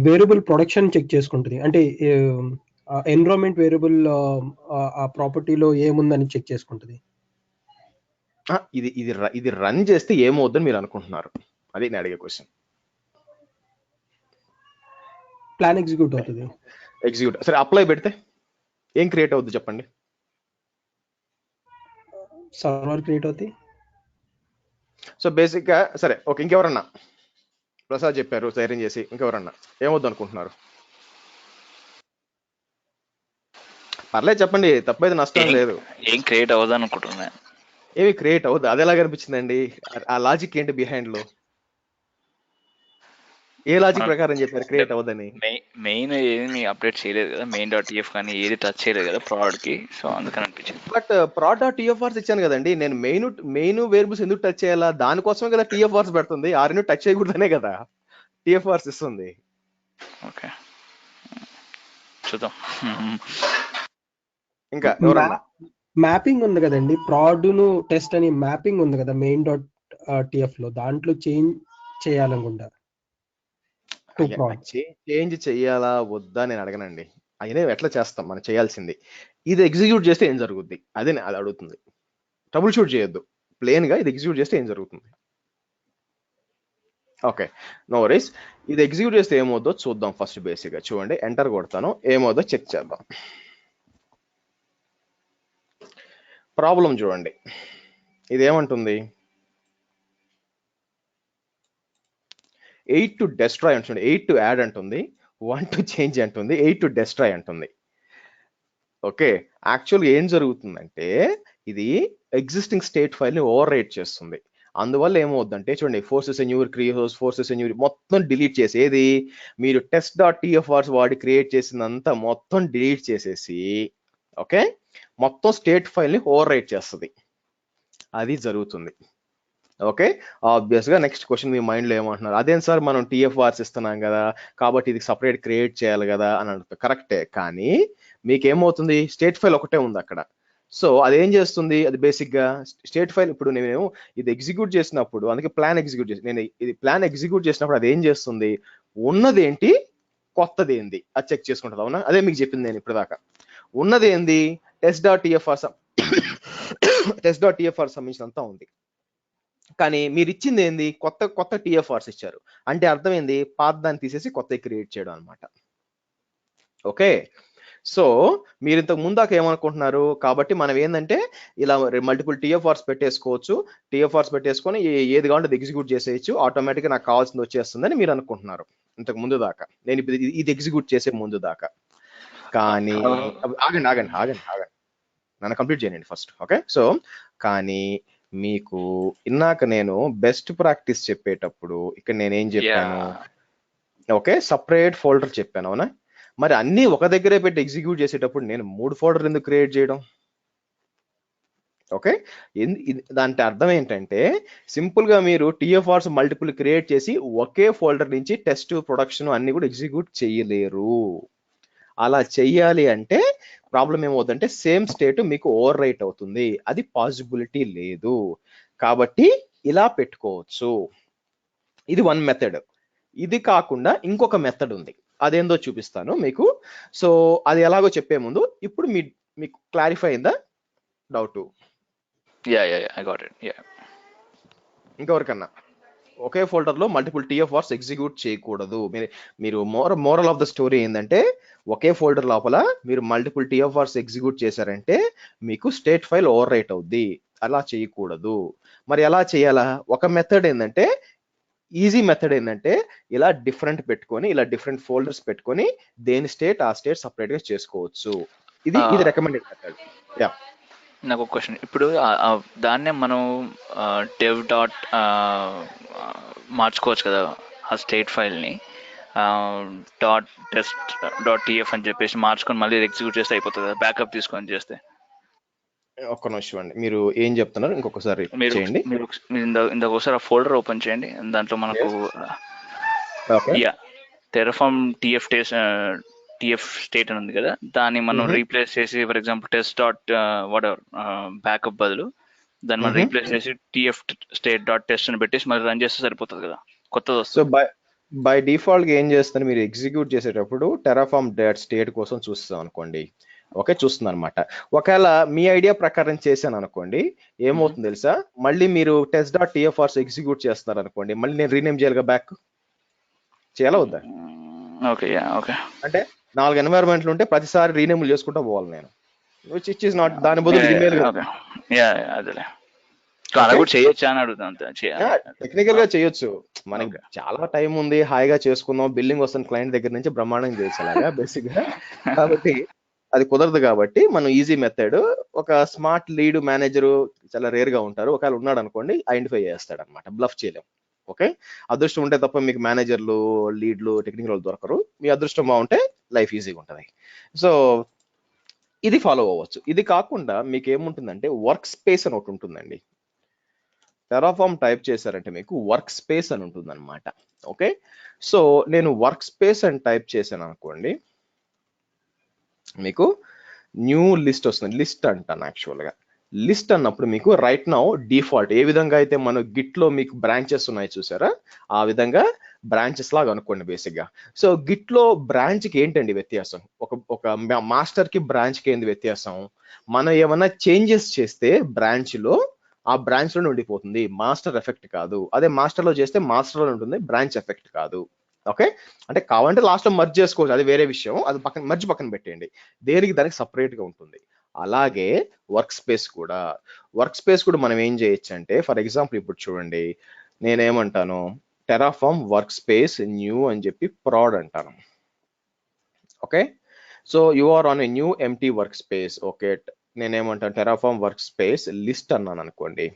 వేరియబుల్ ప్రొడక్షన్ చెక్ చేసుకుంటుంది, అంటే ఎన్విరాన్మెంట్ వేరియబుల్ ఆ ప్రాపర్టీలో ఏముందని చెక్ చేసుకుంటుంది. ఇది ఇది ఇది రన్ చేస్తే ఏమవుద్దని మీరు అనుకుంటున్నారు? అది నేను అడిగే క్వశ్చన్. ప్లాన్ ఎగ్జిక్యూట్ అవుతుంది. ఎగ్జిక్యూట్. సరే అప్లై పెడితే ఏం క్రియేట్ అవుద్ది చెప్పండి? సర్వర్ క్రియేట్ అవుతుంది. సో బేసిక్గా సరే ఓకే, ఇంకెవరన్నా? ప్రసాద్ చెప్పారు ధైర్యం చేసి, ఇంకెవరన్నా ఏమవుద్దు అనుకుంటున్నారు? పర్లేదు చెప్పండి, తప్పైతే నష్టం లేదు. ఏం క్రియేట్ అవ్వదు అనుకుంటున్నా. ఏమి క్రియేట్ అవుద్ది? అది ఎలా కనిపించిందండి? ఆ లాజిక్ ఏంటి బిహైండ్ లో? ఏ లాజిక్ ప్రకారం చెప్పారు క్రియేట్ అవ్వదని? మెయిన్ ఏమి అప్డేట్ చేయలేదు కదా, main.tf కానీ ఏది టచ్ చేయలేదు కదా ప్రోడక్ట్ కి, సో అందుకని అనిపించింది. బట్ prod.tfrs ఇచ్చాను కదండి నేను. మెయిన్ వేరియబుల్స్ ఎందుకు టచ్ చేయాలా? దానికోసమే కదా tfrs పెడుతుంది. ఆర్ని టచ్ చేయకూడదనే కదా tfrs ఇస్తుంది. ఓకే చూద్దాం. ఇంకా ఎవరన్నా? మ్యాపింగ్ ఉంది కదండి, ప్రాడ్ ను టెస్ట్ అని మ్యాపింగ్ ఉంది కదా main.tf లో, దాంట్లో చేంజ్ చేయాలనుకుంటా. చేంజ్ చెయ్యాలా వద్దా నేను అడగనండి, అయినా ఎట్లా చేస్తాం మనం చేయాల్సింది. ఇది ఎగ్జిక్యూట్ చేస్తే ఏం జరుగుద్ది అదే అది అడుగుతుంది. ట్రబుల్ షూట్ చేయొద్దు, ప్లేన్ గా ఇది ఎగ్జిక్యూట్ చేస్తే ఏం జరుగుతుంది. Okay no worries. ఇది ఎగ్జిక్యూట్ చేస్తే ఏమవుద్దో చూద్దాం. ఫస్ట్ బేసిక్ గా చూడండి, ఎంటర్ కొడతాను, ఏమవుద్దో చెక్ చేద్దాం. ప్రాబ్లం చూడండి, ఇది ఏమంటుంది? 8 to destroy అంటుంది, 8 to add అంటుంది, 1 to change అంటుంది, 8 to destroy అంటుంది. ఓకే, యాక్చువల్గా ఏం జరుగుతుందంటే ఇది ఎగ్జిస్టింగ్ స్టేట్ ఫైల్ ని ఓవర్ రైట్ చేస్తుంది. అందువల్ల ఏమవుద్దంటే చూడండి, ఫోర్సెస్ ఎన్ యూర్ క్రియేట్ ఫోర్సెస్ ఎన్ యూర్ మొత్తం డిలీట్ చేసి, ఏది మీరు test.tfrs వాడి క్రియేట్ చేసిందంతా మొత్తం డిలీట్ చేసేసి, ఓకే, మొత్తం స్టేట్ ఫైల్ ని ఓవర్ రైట్ చేస్తుంది. అది జరుగుతుంది. ఓకే, ఆబ్వియస్ గా నెక్స్ట్ క్వశ్చన్ మీ మైండ్ లో ఏమంటున్నారు? అదేం సార్ మనం TFRs ఇస్తున్నాం కదా కాబట్టి ఇది సపరేట్ క్రియేట్ చేయాలి కదా అని అంటారు. కరెక్టే, కానీ మీకు ఏమవుతుంది? స్టేట్ ఫైల్ ఒకటే ఉంది అక్కడ. సో అదేం చేస్తుంది? అది బేసిక్ గా స్టేట్ ఫైల్. ఇప్పుడు నేను ఇది ఎగ్జిక్యూట్ చేసినప్పుడు, అందుకే ప్లాన్ ఎగ్జిక్యూట్ చేసి, నేను ఇది ప్లాన్ ఎగ్జిక్యూట్ చేసినప్పుడు అది ఏం చేస్తుంది? ఉన్నదేంటి కొత్తది ఏంది అది చెక్ చేసుకుంటుంది. అవునా? అదే మీకు చెప్పింది నేను ఇప్పుడు దాకా. ఉన్నది ఏంది? test.tfr సంబంధించినంతా ఉంది. కానీ మీరు ఇచ్చింది ఏంది? కొత్త TFRs ఇచ్చారు. అంటే అర్థం ఏంది? పాత దాన్ని తీసేసి కొత్త క్రియేట్ చేయడం అనమాట. ఓకే, సో మీరు ఇంతకు ముందాక ఏమనుకుంటున్నారు? కాబట్టి మనం ఏంటంటే ఇలా మల్టిపుల్ TFRs పెట్టేసుకోవచ్చు, TFRs పెట్టేసుకొని ఏది కావాలంటే అది ఎగ్జిక్యూట్ చేసేయచ్చు, ఆటోమేటిక్గా నాకు కావాల్సింది వచ్చేస్తుందని మీరు అనుకుంటున్నారు ఇంతకు ముందు దాకా, నేను ఇప్పుడు ఇది ఎగ్జిక్యూట్ చేసే ముందు దాకా. కానీ ఆగండి, నన్ను కంప్లీట్ చేయండి ఫస్ట్. ఓకే, సో కానీ మీకు ఇందాక నేను బెస్ట్ ప్రాక్టీస్ చెప్పేటప్పుడు ఇక్కడ నేనేం చెప్పాను? ఓకే, సపరేట్ ఫోల్డర్ చెప్పాను, అవునా? మరి అన్ని ఒక దగ్గరే పెట్టి ఎగ్జిక్యూట్ చేసేటప్పుడు నేను 3 ఫోల్డర్ ఎందుకు క్రియేట్ చేయడం? ఓకే, దాంట్లో అర్థం ఏంటంటే సింపుల్ గా మీరు TFRs మల్టిపుల్ క్రియేట్ చేసి ఒకే ఫోల్డర్ నుంచి టెస్ట్, ప్రొడక్షన్ అన్ని కూడా ఎగ్జిక్యూట్ చేయలేరు. అలా చెయ్యాలి అంటే ప్రాబ్లం ఏమవుతుందంటే సేమ్ స్టేట్ మీకు ఓవర్ రైట్ అవుతుంది, అది పాసిబిలిటీ లేదు. కాబట్టి ఇలా పెట్టుకోవచ్చు. ఇది వన్ మెథడ్. ఇది కాకుండా ఇంకొక మెథడ్ ఉంది, అదేందో చూపిస్తాను మీకు. సో అది ఎలాగో చెప్పే ముందు ఇప్పుడు మీకు క్లారిఫై అయిందా డౌట్? ఇంకెవరికన్నా? ఒకే ఫోల్డర్ లో మల్టిపుల్ TFRs ఎగ్జిక్యూట్ చేయకూడదు. మీరు మోరల్ ఆఫ్ ద స్టోరీ ఏంటంటే ఒకే ఫోల్డర్ లోపల మీరు మల్టిపుల్ TFRs ఎగ్జిక్యూట్ చేశారంటే మీకు స్టేట్ ఫైల్ ఓవర్ రైట్ అవుద్ది. అలా చేయకూడదు. మరి ఎలా చేయాలా? ఒక మెథడ్ ఏంటంటే, ఈజీ మెథడ్ ఏంటంటే ఇలా డిఫరెంట్ పెట్టుకొని, ఇలా డిఫరెంట్ ఫోల్డర్స్ పెట్టుకొని దేని స్టేట్ ఆ స్టేట్ సపరేట్ గా చేసుకోవచ్చు. ఇది రికమెండెడ్ మెథడ్. యా, నాకు ఒక క్వశ్చన్. ఇప్పుడు దాన్నే మనం dev డాట్ మార్చుకోవచ్చు కదా ఆ స్టేట్ ఫైల్ని, .test.tf అని చెప్పేసి మార్చుకొని మళ్ళీ ఎగ్జిక్యూట్ చేస్తే అయిపోతుంది కదా, బ్యాకప్ తీసుకొని చేస్తే? ఒక్క నిమిషం అండి, మీరు ఏం చెప్తున్నారు ఇంకొకసారి మీరు చేయండి. మీరు మీరు ఇందాక ఒకసారి ఆ ఫోల్డర్ ఓపెన్ చేయండి. దాంట్లో మనకు okay. Yeah Terraform TF state అని ఉంది కదా, దాన్ని మనం రీప్లేస్ చేసి for example test dot what ever backup బదులు దాన్ని మనం రీప్లేస్ చేసి టిఎఫ్ స్టేట్ డాట్ టెస్ట్ అని పెట్టేసి మరి రన్ చేస్తే సరిపోతుంది కదా, కొత్తది సో వస్తుంది. బై డిఫాల్ట్ ఏం చేస్తారు, మీరు ఎగ్జిక్యూట్ చేసేటప్పుడు టెరాఫామ్ డాట్ స్టేట్ కోసం చూస్తాం అనుకోండి. ఓకే, చూస్తుంది అనమాట. ఒకవేళ మీ ఐడియా ప్రకారం చేశాను అనుకోండి, ఏమవుతుంది తెలుసా, మళ్ళీ మీరు టెస్ట్ డాట్ టిఎఫ్ఆర్స్ ఎగ్జిక్యూట్ చేస్తున్నారు అనుకోండి, మళ్ళీ నేను రీనేమ్ చేయాలిగా, బ్యాక్ చేయాలా వద్దా? Okay okay. అంటే 4 ఎన్వైరన్మెంట్లు ఉంటే ప్రతిసారి రీనేబుల్ చేసుకుంటూ పోవాలి నేను, విచ్ ఇస్ నాట్, దాని బదులు ఇమెయిల్ అదేలే అలా కూడా చేయొచ్చా అని అడుగుతాను. టెక్నికల్ గా చేయొచ్చు, మనకి చాలా టైం ఉంది, హాయిగా చేసుకుందాం, బిల్లింగ్ వస్తుంది క్లయింట్ దగ్గర నుంచి, బ్రహ్మాండంగా చేయొచ్చు అలాగా బేసిక్ గా. కాబట్టి అది కుదరదు, కాబట్టి మనం ఈజీ మెథడ్, ఒక స్మార్ట్ లీడ్ మేనేజర్ చాలా రేర్ గా ఉంటారు, ఒకవేళ ఉన్నాడు అనుకోండి ఐడెంటిఫై చేస్తాడు అనమాట, బ్లఫ్ చేయలేం. ఓకే, అదృష్టం ఉంటే తప్ప మీకు మేనేజర్లు లీడ్లు టెక్నికల్ వాళ్ళు దొరకరు, మీ అదృష్టం బాగుంటే లైఫ్ ఈజీగా ఉంటుంది. సో ఇది ఫాలో అవ్వచ్చు. ఇది కాకుండా మీకు ఏముంటుందంటే వర్క్ స్పేస్ అని ఒకటి ఉంటుందండి. టెరాఫామ్ టైప్ చేశారంటే మీకు వర్క్ స్పేస్ అని ఉంటుంది అనమాట. ఓకే, సో నేను వర్క్ స్పేస్ అని టైప్ చేశాను అనుకోండి, మీకు న్యూ లిస్ట్ వస్తుంది. లిస్ట్ అంటాను యాక్చువల్గా. లిస్ట్ అన్నప్పుడు మీకు రైట్ నౌ డిఫాల్ట్ ఏ విధంగా అయితే మన గిట్ లో మీకు బ్రాంచెస్ ఉన్నాయి చూసారా, ఆ విధంగా బ్రాంచెస్ లాగా అనుకోండి బేసిక్ గా. సో గిట్ లో బ్రాంచ్ కి ఏంటండి వ్యత్యాసం, ఒక మాస్టర్ కి బ్రాంచ్ కి ఏంది వ్యత్యాసం, మనం ఏమన్నా చేంజెస్ చేస్తే బ్రాంచ్ లో ఆ బ్రాంచ్ లోనే ఉండిపోతుంది, మాస్టర్ ఎఫెక్ట్ కాదు. అదే మాస్టర్ లో చేస్తే మాస్టర్ లో ఉంటుంది, బ్రాంచ్ ఎఫెక్ట్ కాదు. ఓకే, అంటే కావాలంటే లాస్ట్ లో మర్జ్ చేసుకోవచ్చు, అది వేరే విషయం, అది పక్కన పెట్టేయండి, దేనికి దానికి సపరేట్ గా ఉంటుంది. అలాగే వర్క్ స్పేస్ కూడా మనం ఏం చేయొచ్చు అంటే, ఫర్ ఎగ్జాంపుల్ ఇప్పుడు చూడండి, నేనేమంటాను, టెరాఫామ్ వర్క్ స్పేస్ న్యూ అని చెప్పి ప్రాడ్ అంటాను. Okay, so you are on a new empty workspace. Okay, నేనేమంటాను, టెరాఫామ్ వర్క్ స్పేస్ లిస్ట్ అన్నాను అనుకోండి,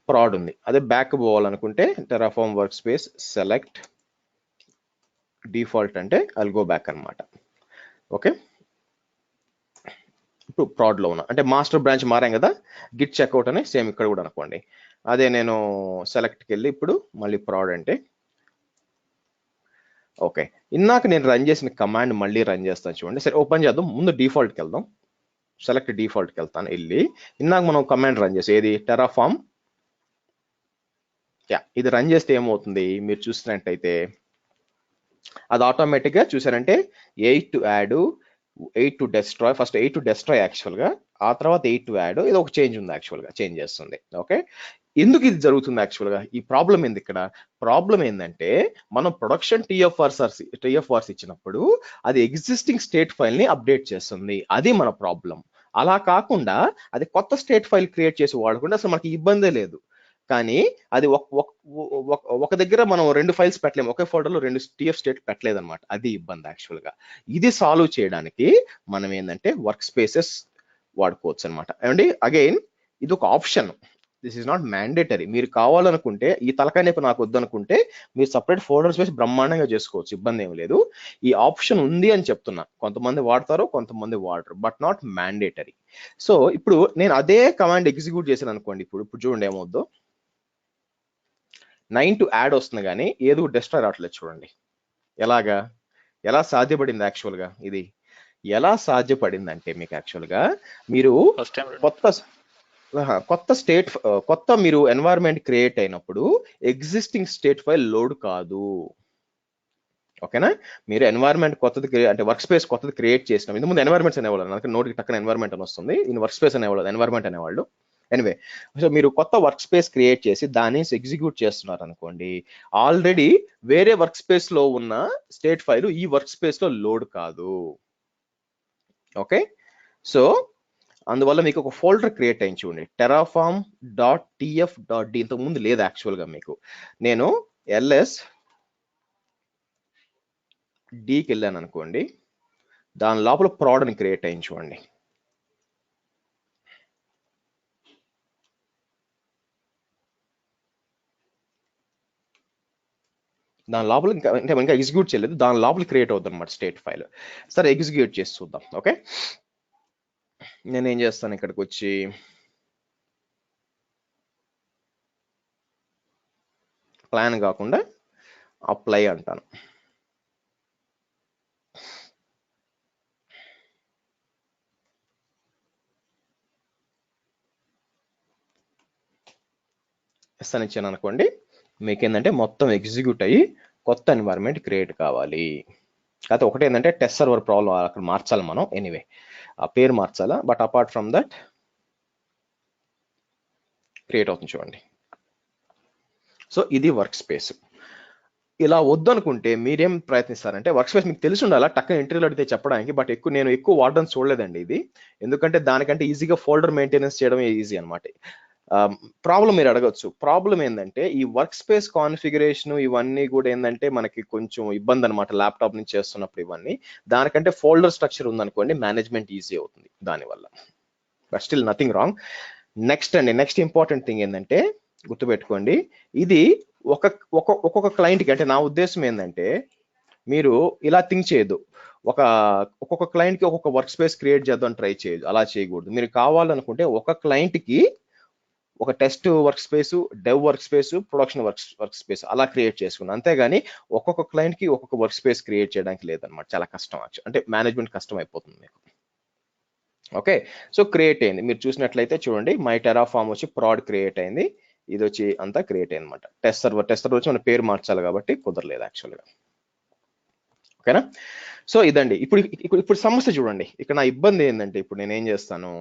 ప్రాడ్ ఉంది. అదే బ్యాక్ పోవాలనుకుంటే Terraform workspace select default అంటే ఐల్ గో బ్యాక్ అనమాట. ఓకే, ఇప్పుడు ప్రాడ్ లో ఉన్నా అంటే మాస్టర్ బ్రాంచ్ మారాం కదా, గిట్ చెక్అవుట్ అని సేమ్ ఇక్కడ కూడా అనుకోండి. అదే నేను సెలెక్ట్కి వెళ్ళి ఇప్పుడు మళ్ళీ ప్రాడ్ అంటే, ఓకే, ఇందాక నేను రన్ చేసిన కమాండ్ మళ్ళీ రన్ చేస్తాను చూడండి. సరే ఓపెన్ చేద్దాం, ముందు డిఫాల్ట్కి వెళ్దాం, సెలెక్ట్ డిఫాల్ట్కి వెళ్తాను, వెళ్ళి ఇందాక మనం కమాండ్ రన్ చేసి ఏది టెరాఫామ్, ఇది రన్ చేస్తే ఏమవుతుంది మీరు చూసినట్టయితే, అది ఆటోమేటిక్గా చూసారంటే 8 to add, 8 to destroy, first 8 to destroy యాక్చువల్గా, ఆ తర్వాత 8 టు యాడ్, ఇది ఒక చేంజ్ ఉంది యాక్చువల్గా, చేంజ్ చేస్తుంది. ఓకే, ఎందుకు ఇది జరుగుతుంది యాక్చువల్గా, ఈ ప్రాబ్లం ఏంది ఇక్కడ, ప్రాబ్లం ఏంటంటే మనం ప్రొడక్షన్ టిఎఫ్ఆర్స్ ఇచ్చినప్పుడు అది ఎగ్జిస్టింగ్ స్టేట్ ఫైల్ ని అప్డేట్ చేస్తుంది, అది మన ప్రాబ్లం. అలా కాకుండా అది కొత్త స్టేట్ ఫైల్ క్రియేట్ చేసి వాడుకుంటే అసలు మనకి ఇబ్బందే లేదు. కానీ అది ఒక దగ్గర మనం 2 ఫైల్స్ పెట్టలేము, ఒకే ఫోల్డర్లో 2 టిఎఫ్ స్టేట్ పెట్టలేదన్నమాట, అది ఇబ్బంది యాక్చువల్గా. ఇది సాల్వ్ చేయడానికి మనం ఏంటంటే వర్క్ స్పేసెస్ వాడుకోవచ్చు అనమాట. అండి అగైన్ ఇది ఒక option, this is not mandatory. మీరు కావాలనుకుంటే, ఈ తలకాయ నొప్పి నాకు వద్దనుకుంటే మీరు సపరేట్ ఫోల్డర్ స్పేస్ బ్రహ్మాండంగా చేసుకోవచ్చు, ఇబ్బంది ఏం లేదు. ఈ ఆప్షన్ ఉంది అని చెప్తున్నా, కొంతమంది వాడతారు కొంతమంది వాడరు, బట్ నాట్ మ్యాండేటరీ. సో ఇప్పుడు నేను అదే కమాండ్ ఎగ్జిక్యూట్ చేశాను అనుకోండి, ఇప్పుడు చూడండి ఏమవుద్దో, 9 టు యాడ్ వస్తుంది కానీ ఏదో డెస్ట్రాయ్ రావట్లేదు చూడండి. ఎలా సాధ్యపడింది యాక్చువల్గా, ఇది ఎలా సాధ్యపడిందంటే మీకు యాక్చువల్గా మీరు కొత్త మీరు ఎన్వైరన్మెంట్ క్రియేట్ అయినప్పుడు ఎగ్జిస్టింగ్ స్టేట్ ఫైల్ లోడ్ కాదు. ఓకేనా, మీరు ఎన్వైరన్మెంట్ కొత్తది అంటే వర్క్ స్పేస్ కొత్తది క్రియేట్ చేసినాం, ఇంత ముందు ఎన్వైరన్మెంట్స్ అనేవాళ్ళు, నాకు నోటికి టక్కన ఎన్వైరన్మెంట్ అని వస్తుంది, ఇన్ వర్క్ స్పేస్ అనేవాళ్ళు, ఎన్వైరన్మెంట్ అనేవాళ్ళు. ఎనివే, సో మీరు కొత్త వర్క్ స్పేస్ క్రియేట్ చేసి దాన్ని ఎగ్జిక్యూట్ చేస్తున్నారు అనుకోండి, ఆల్రెడీ వేరే వర్క్ స్పేస్ లో ఉన్న స్టేట్ ఫైల్ ఈ వర్క్ స్పేస్ లో లోడ్ కాదు. ఓకే, సో అందువల్ల మీకు ఒక ఫోల్డర్ క్రియేట్ అయింది చూడండి, Terraform dot TF dot D, ఇంతకు ముందు లేదు యాక్చువల్గా మీకు. నేను ఎల్ఎస్ డికి వెళ్ళాను అనుకోండి, దాని లోపల ప్రాడ్ అని క్రియేట్ అయింది చూడండి. దాని లోపల ఇంకా ఎగ్జిక్యూట్ చేయలేదు, దాని లోపల క్రియేట్ అవుతుంది అనమాట స్టేట్ ఫైల్. సరే ఎగ్జిక్యూట్ చేసి చూద్దాం. ఓకే, నేనేం చేస్తాను, ఇక్కడికి వచ్చి ప్లాన్ కాకుండా అప్లై అంటాను. ఎస్ అని ఇచ్చాను అనుకోండి, మీకు ఏంటంటే మొత్తం ఎగ్జిక్యూట్ అయ్యి కొత్త ఎన్వైరన్మెంట్ క్రియేట్ కావాలి. కాకపోతే ఒకటి ఏంటంటే టెస్ట్ సర్వర్ ప్రాబ్లం అక్కడ మార్చాలి మనం. ఎనీవే ఆ పేరు మార్చాలా, but apart from that create అవుతుంది చూడండి. సో ఇది వర్క్ స్పేస్. ఇలా వద్దు అనుకుంటే మీరేం ప్రయత్నిస్తారంటే, వర్క్ స్పేస్ మీకు తెలిసి ఉండాలా టక్కన ఇంటర్వ్యూలో అడిగితే చెప్పడానికి, బట్ నేను ఎక్కువ వాడడం చూడలేదండి ఇది. ఎందుకంటే దానికంటే ఈజీగా ఫోల్డర్ మెయింటెనెన్స్ చేయడం ఈజీ అనమాట. ప్రాబ్లం మీరు అడగచ్చు. ప్రాబ్లం ఏంటంటే ఈ వర్క్ స్పేస్ కాన్ఫిగరేషన్ ఇవన్నీ కూడా ఏంటంటే మనకి కొంచెం ఇబ్బంది అనమాట ల్యాప్టాప్ నుంచి చేస్తున్నప్పుడు. ఇవన్నీ దానికంటే ఫోల్డర్ స్ట్రక్చర్ ఉందనుకోండి మేనేజ్మెంట్ ఈజీ అవుతుంది దానివల్ల. But still nothing wrong. Next important thing ఏంటంటే గుర్తుపెట్టుకోండి, ఇది ఒక్కొక్క క్లయింట్కి, అంటే నా ఉద్దేశం ఏంటంటే మీరు ఇలా థింక్ చేయొద్దు, ఒక్కొక్క క్లయింట్కి ఒక్కొక్క వర్క్ స్పేస్ క్రియేట్ చేద్దాం ట్రై చేయొద్దు. అలా చేయకూడదు. మీరు కావాలనుకుంటే ఒక క్లయింట్కి ఒక test work space, dev work space, production work space అలా క్రియేట్ చేసుకున్నాను. అంతేగాని ఒక్కొక్క క్లయింట్కి ఒక్కొక్క వర్క్ స్పేస్ క్రియేట్ చేయడానికి లేదనమాట. చాలా కష్టం, అంటే మేనేజ్మెంట్ కష్టం అయిపోతుంది మీకు. ఓకే, సో క్రియేట్ అయింది. మీరు చూసినట్లయితే చూడండి, మై టెరాఫార్మ్ వచ్చి ప్రాడ్ క్రియేట్ అయింది, ఇది వచ్చి అంతా క్రియేట్ అయింది అనమాట. టెస్ట్ సర్వర్ వచ్చి మన పేరు మార్చాలి కాబట్టి కుదరలేదు యాక్చువల్గా. ఓకేనా, సో ఇదండి. ఇప్పుడు సమస్య చూడండి. ఇక్కడ నా ఇబ్బంది ఏంటంటే, ఇప్పుడు నేనేం చేస్తాను,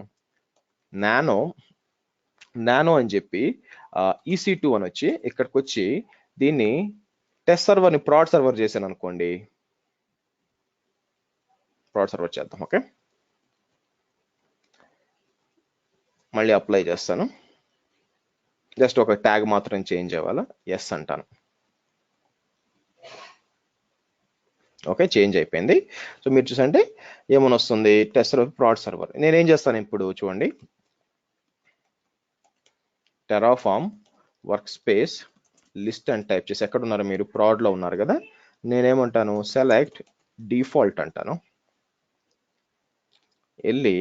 నానో అని చెప్పి EC2 అని వచ్చి ఇక్కడికి వచ్చి దీన్ని టెస్ట్ సర్వర్ని ప్రాడ్ సర్వర్ చేశాను అనుకోండి. ప్రాడ్ సర్వర్ చేద్దాం. ఓకే, మళ్ళీ అప్లై చేస్తాను. జస్ట్ ఒక ట్యాగ్ మాత్రం చేంజ్ అవ్వాలా, ఎస్ అంటాను. ఓకే, చేంజ్ అయిపోయింది. సో మీరు చూసంటే ఏమని వస్తుంది, టెస్ట్ సర్వర్ ప్రాడ్ సర్వర్. నేనేం చేస్తాను ఇప్పుడు చూడండి, టెరాఫార్మ్ వర్క్ స్పేస్ లిస్ట్ అని టైప్ చేసి, ఎక్కడ ఉన్నారు మీరు, ప్రాడ్ లో ఉన్నారు కదా, నేనేమంటాను సెలెక్ట్ డిఫాల్ట్ అంటాను. వెళ్ళి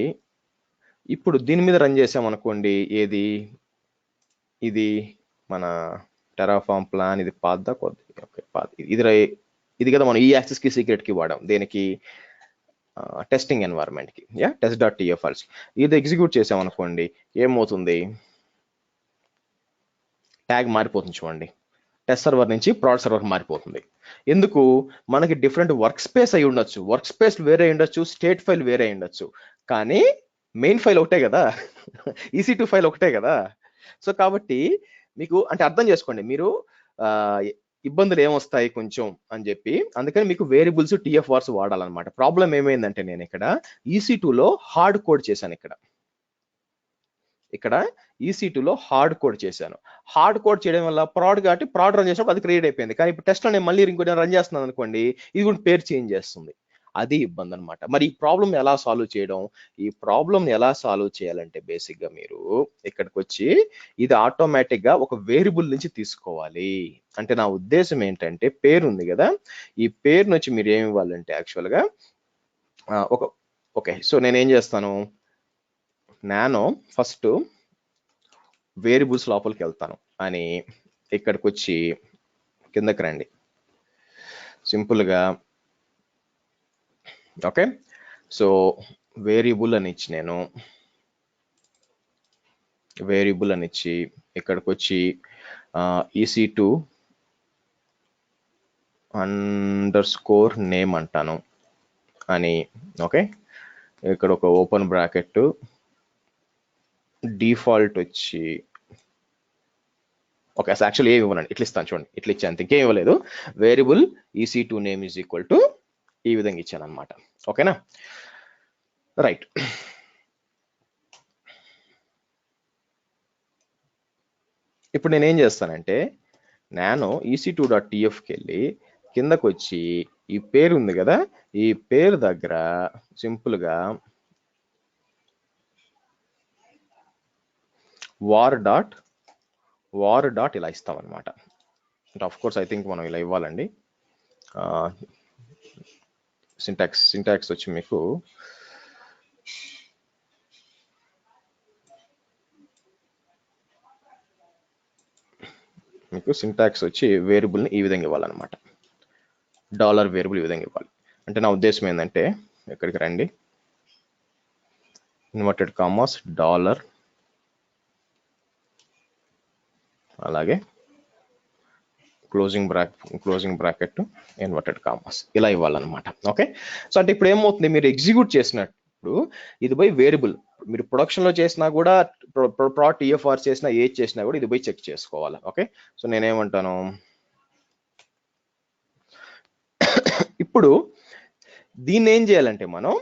ఇప్పుడు దీని మీద రన్ చేసామనుకోండి, ఏది ఇది మన టెరాఫార్మ్ ప్లాన్, ఇది పాద్దా కొద్ది. ఓకే, ఇది కదా మనం ఈ యాక్సెస్ కి సీక్రెట్ కి వాడాం, దేనికి, టెస్టింగ్ ఎన్వైరన్మెంట్ కి, test.tf ఫైల్స్. ఇది ఎగ్జిక్యూట్ చేసామనుకోండి, ఏమవుతుంది, ట్యాగ్ మారిపోతుంది చూడండి, టెస్ట్ సర్వర్ నుంచి ప్రాడ్ సర్వర్ మారిపోతుంది. ఎందుకు, మనకి డిఫరెంట్ వర్క్ స్పేస్ అయి ఉండొచ్చు, వర్క్ స్పేస్ వేరే ఉండొచ్చు, స్టేట్ ఫైల్ వేరే ఉండొచ్చు, కానీ మెయిన్ ఫైల్ ఒకటే కదా, EC2 ఫైల్ ఒకటే కదా. సో కాబట్టి మీకు అంటే అర్థం చేసుకోండి, మీరు ఇబ్బందులు ఏమొస్తాయి కొంచెం అని చెప్పి, అందుకని మీకు వేరియబుల్స్ TF వార్స్ వాడాలన్నమాట. ప్రాబ్లం ఏమైందంటే, నేను ఇక్కడ EC2లో హార్డ్ కోడ్ చేశాను. ఇక్కడ EC2లో హార్డ్ కోడ్ చేశాను. హార్డ్ కోడ్ చేయడం వల్ల ప్రాడ్ కాబట్టి ప్రాడ్ రన్ చేసినప్పుడు అది క్రియేట్ అయిపోయింది. కానీ ఇప్పుడు టెస్ట్లో నేను మళ్ళీ ఇంకోటి రన్ చేస్తున్నాను అనుకోండి, ఇది కూడా పేరు చేంజ్ చేస్తుంది. అది ఇబ్బంది అనమాట. మరి ఈ ప్రాబ్లమ్ ఎలా సాల్వ్ చేయడం, ఈ ప్రాబ్లమ్ ఎలా సాల్వ్ చేయాలంటే బేసిక్ గా మీరు ఇక్కడికి వచ్చి ఇది ఆటోమేటిక్ గా ఒక వేరియబుల్ నుంచి తీసుకోవాలి. అంటే నా ఉద్దేశం ఏంటంటే, పేరు ఉంది కదా, ఈ పేరు నుంచి మీరు ఏమి ఇవ్వాలంటే యాక్చువల్ గా ఓకే, సో నేనేం చేస్తాను, నానో ఫస్ట్ వేరియబుల్స్ లోపలికి వెళ్తాను అని ఇక్కడికి వచ్చి కిందకి రండి సింపుల్గా. ఓకే, సో వేరియబుల్ అని ఇచ్చి ఇక్కడికి వచ్చి EC2 _name అంటాను అని. ఓకే, ఇక్కడ ఒక ఓపెన్ బ్రాకెట్, డిఫాల్ట్ వచ్చి ఓకే, అసలు యాక్చువల్లీ ఏమి ఇవ్వనండి, ఇట్లా ఇస్తాను చూడండి, ఇట్లా ఇచ్చాను, ఇంకేం ఇవ్వలేదు. Variable EC2 name is equal to ఈ విధంగా ఇచ్చాను అనమాట. ఓకేనా, రైట్. ఇప్పుడు నేనేం చేస్తానంటే, నానో EC2.tfకి వెళ్ళి కిందకు వచ్చి ఈ పేరు ఉంది కదా, ఈ పేరు దగ్గర సింపుల్గా వార్ డాట్ ఇలా ఇస్తాం అనమాట. అంటే ఆఫ్ కోర్స్ ఐ థింక్ మనం ఇలా ఇవ్వాలండి. సింటాక్స్ వచ్చి మీకు సింటాక్స్ వచ్చి వేరియబుల్ని ఈ విధంగా ఇవ్వాలన్నమాట. డాలర్ వేరియబుల్ ఈ విధంగా ఇవ్వాలి. అంటే నా ఉద్దేశం ఏంటంటే ఇక్కడికి రండి, ఇన్వర్టెడ్ కామాస్ డాలర్, అలాగే క్లోజింగ్ బ్రాకెట్ ఇన్వర్టెడ్ కామాస్ ఇలా ఇవ్వాలన్నమాట. ఓకే, సో అంటే ఇప్పుడు ఏమవుతుంది, మీరు ఎగ్జిక్యూట్ చేసినప్పుడు ఇది పోయి వేరియబుల్, మీరు ప్రొడక్షన్లో చేసినా కూడా ప్రాట్ టీఎఫ్ఆర్ చేసినా ఏది చేసినా కూడా ఇది పోయి చెక్ చేసుకోవాలి. ఓకే, సో నేనేమంటాను, ఇప్పుడు దీన్ని ఏం చేయాలంటే మనం